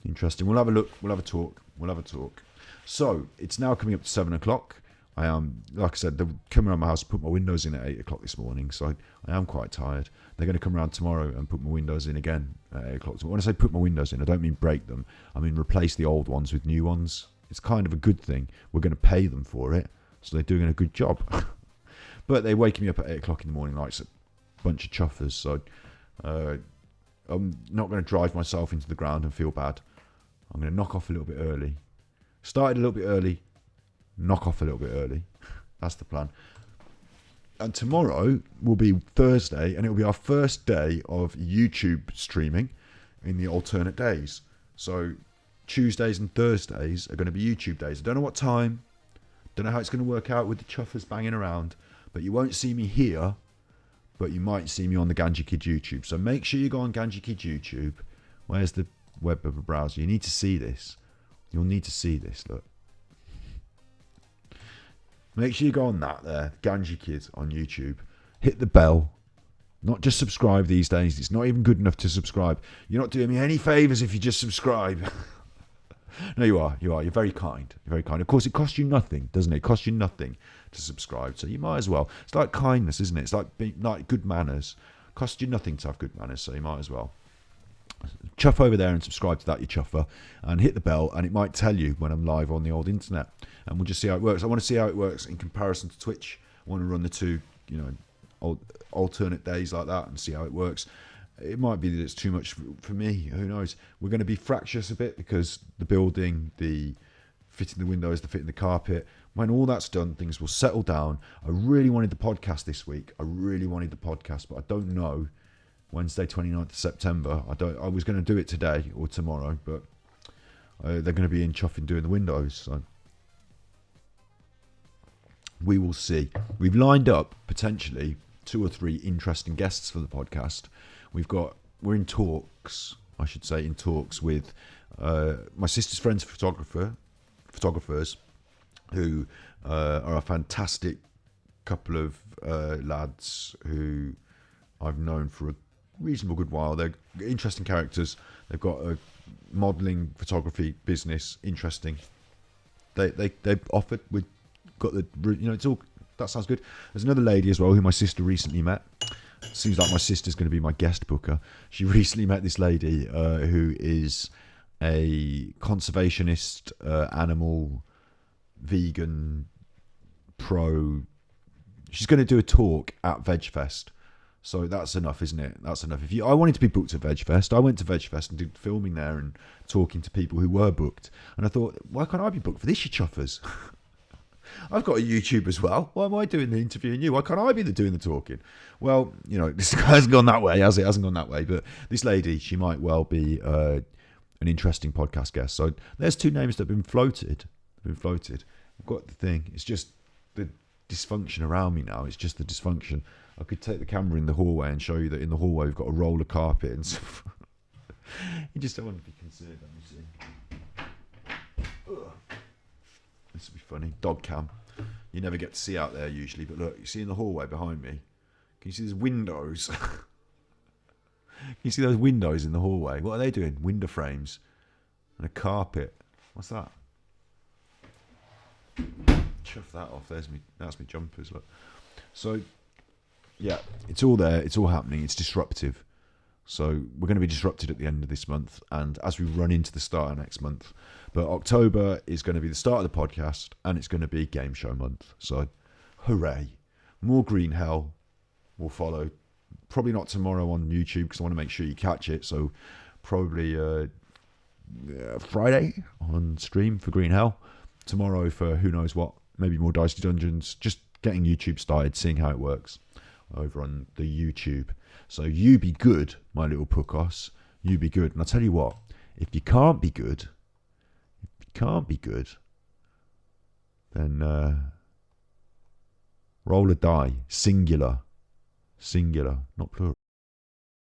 Interesting. We'll have a look. We'll have a talk. So, it's now coming up to 7 o'clock. I am, like I said, they're coming around my house to put my windows in at 8 o'clock this morning, so I am quite tired. They're going to come around tomorrow and put my windows in again at 8 o'clock. When I say put my windows in, I don't mean break them. I mean replace the old ones with new ones. It's kind of a good thing. We're going to pay them for it, so they're doing a good job. But they're waking me up at 8 o'clock in the morning like it's a bunch of chuffers, so I'm not going to drive myself into the ground and feel bad. I'm going to knock off a little bit early. Started a little bit early, knock off a little bit early. That's the plan. And tomorrow will be Thursday, and it will be our first day of YouTube streaming in the alternate days. So Tuesdays and Thursdays are going to be YouTube days. I don't know what time. Don't know how it's going to work out with the chuffers banging around. But you won't see me here, but you might see me on the Ganji Kid YouTube. So make sure you go on Ganji Kid YouTube. Where's the web of a browser? You need to see this. You'll need to see this, look. Make sure you go on that there, Ganji Kid on YouTube. Hit the bell. Not just subscribe these days. It's not even good enough to subscribe. You're not doing me any favours if you just subscribe. No, you are. You're very kind. You're very kind. Of course, it costs you nothing, doesn't it? It costs you nothing to subscribe. So you might as well. It's like kindness, isn't it? It's like good manners. It costs you nothing to have good manners, so you might as well. Chuff over there and subscribe to that, you chuffer, and hit the bell, and it might tell you when I'm live on the old internet, and we'll just see how it works. I want to see how it works in comparison to Twitch. I want to run the two, alternate days like that and see how it works. It might be that it's too much for me. Who knows? We're going to be fractious a bit because the building, the fitting the windows, the fitting the carpet. When all that's done, things will settle down. I really wanted the podcast this week. But I don't know. Wednesday, 29th of September. I was going to do it today or tomorrow, but they're going to be in chuffing doing the windows. So we will see. We've lined up potentially 2 or 3 interesting guests for the podcast. We're in talks, I should say, with my sister's friend's photographers, who are a fantastic couple of lads who I've known for a reasonable good while. They're interesting characters. They've got a modelling photography business. Interesting. They've offered. We've got the. It's all. That sounds good. There's another lady as well who my sister recently met. Seems like my sister's going to be my guest booker. She recently met this lady who is a conservationist, animal, vegan, pro. She's going to do a talk at VegFest. So that's enough, isn't it? That's enough. I wanted to be booked at VegFest. I went to VegFest and did filming there and talking to people who were booked. And I thought, why can't I be booked for this, you chuffers? I've got a YouTube as well. Why am I doing the interviewing you? Why can't I be doing the talking? Well, this hasn't gone that way, has it? It hasn't gone that way. But this lady, she might well be an interesting podcast guest. So there's 2 names that have been floated. I've got the thing. It's just the dysfunction around me now. It's just the dysfunction. I could take the camera in the hallway and show you that in the hallway we've got a roller carpet and stuff. You just don't want to be considered. Let me see. Ugh. This will be funny. Dog cam. You never get to see out there usually, but look, you see in the hallway behind me. Can you see those windows? Can you see those windows in the hallway? What are they doing? Window frames and a carpet. What's that? Chuff that off. That's my jumpers. Look. So. Yeah, it's all there. It's all happening. It's disruptive. So we're going to be disrupted at the end of this month and as we run into the start of next month. But October is going to be the start of the podcast and it's going to be game show month. So Hooray. More Green Hell will follow. Probably not tomorrow on YouTube because I want to make sure you catch it. So probably Friday on stream for Green Hell. Tomorrow for who knows what. Maybe more Dicey Dungeons. Just getting YouTube started, seeing how it works over on the YouTube. So you be good, my little puckos. You be good. And I'll tell you what, if you can't be good, then roll a die. Singular, not plural.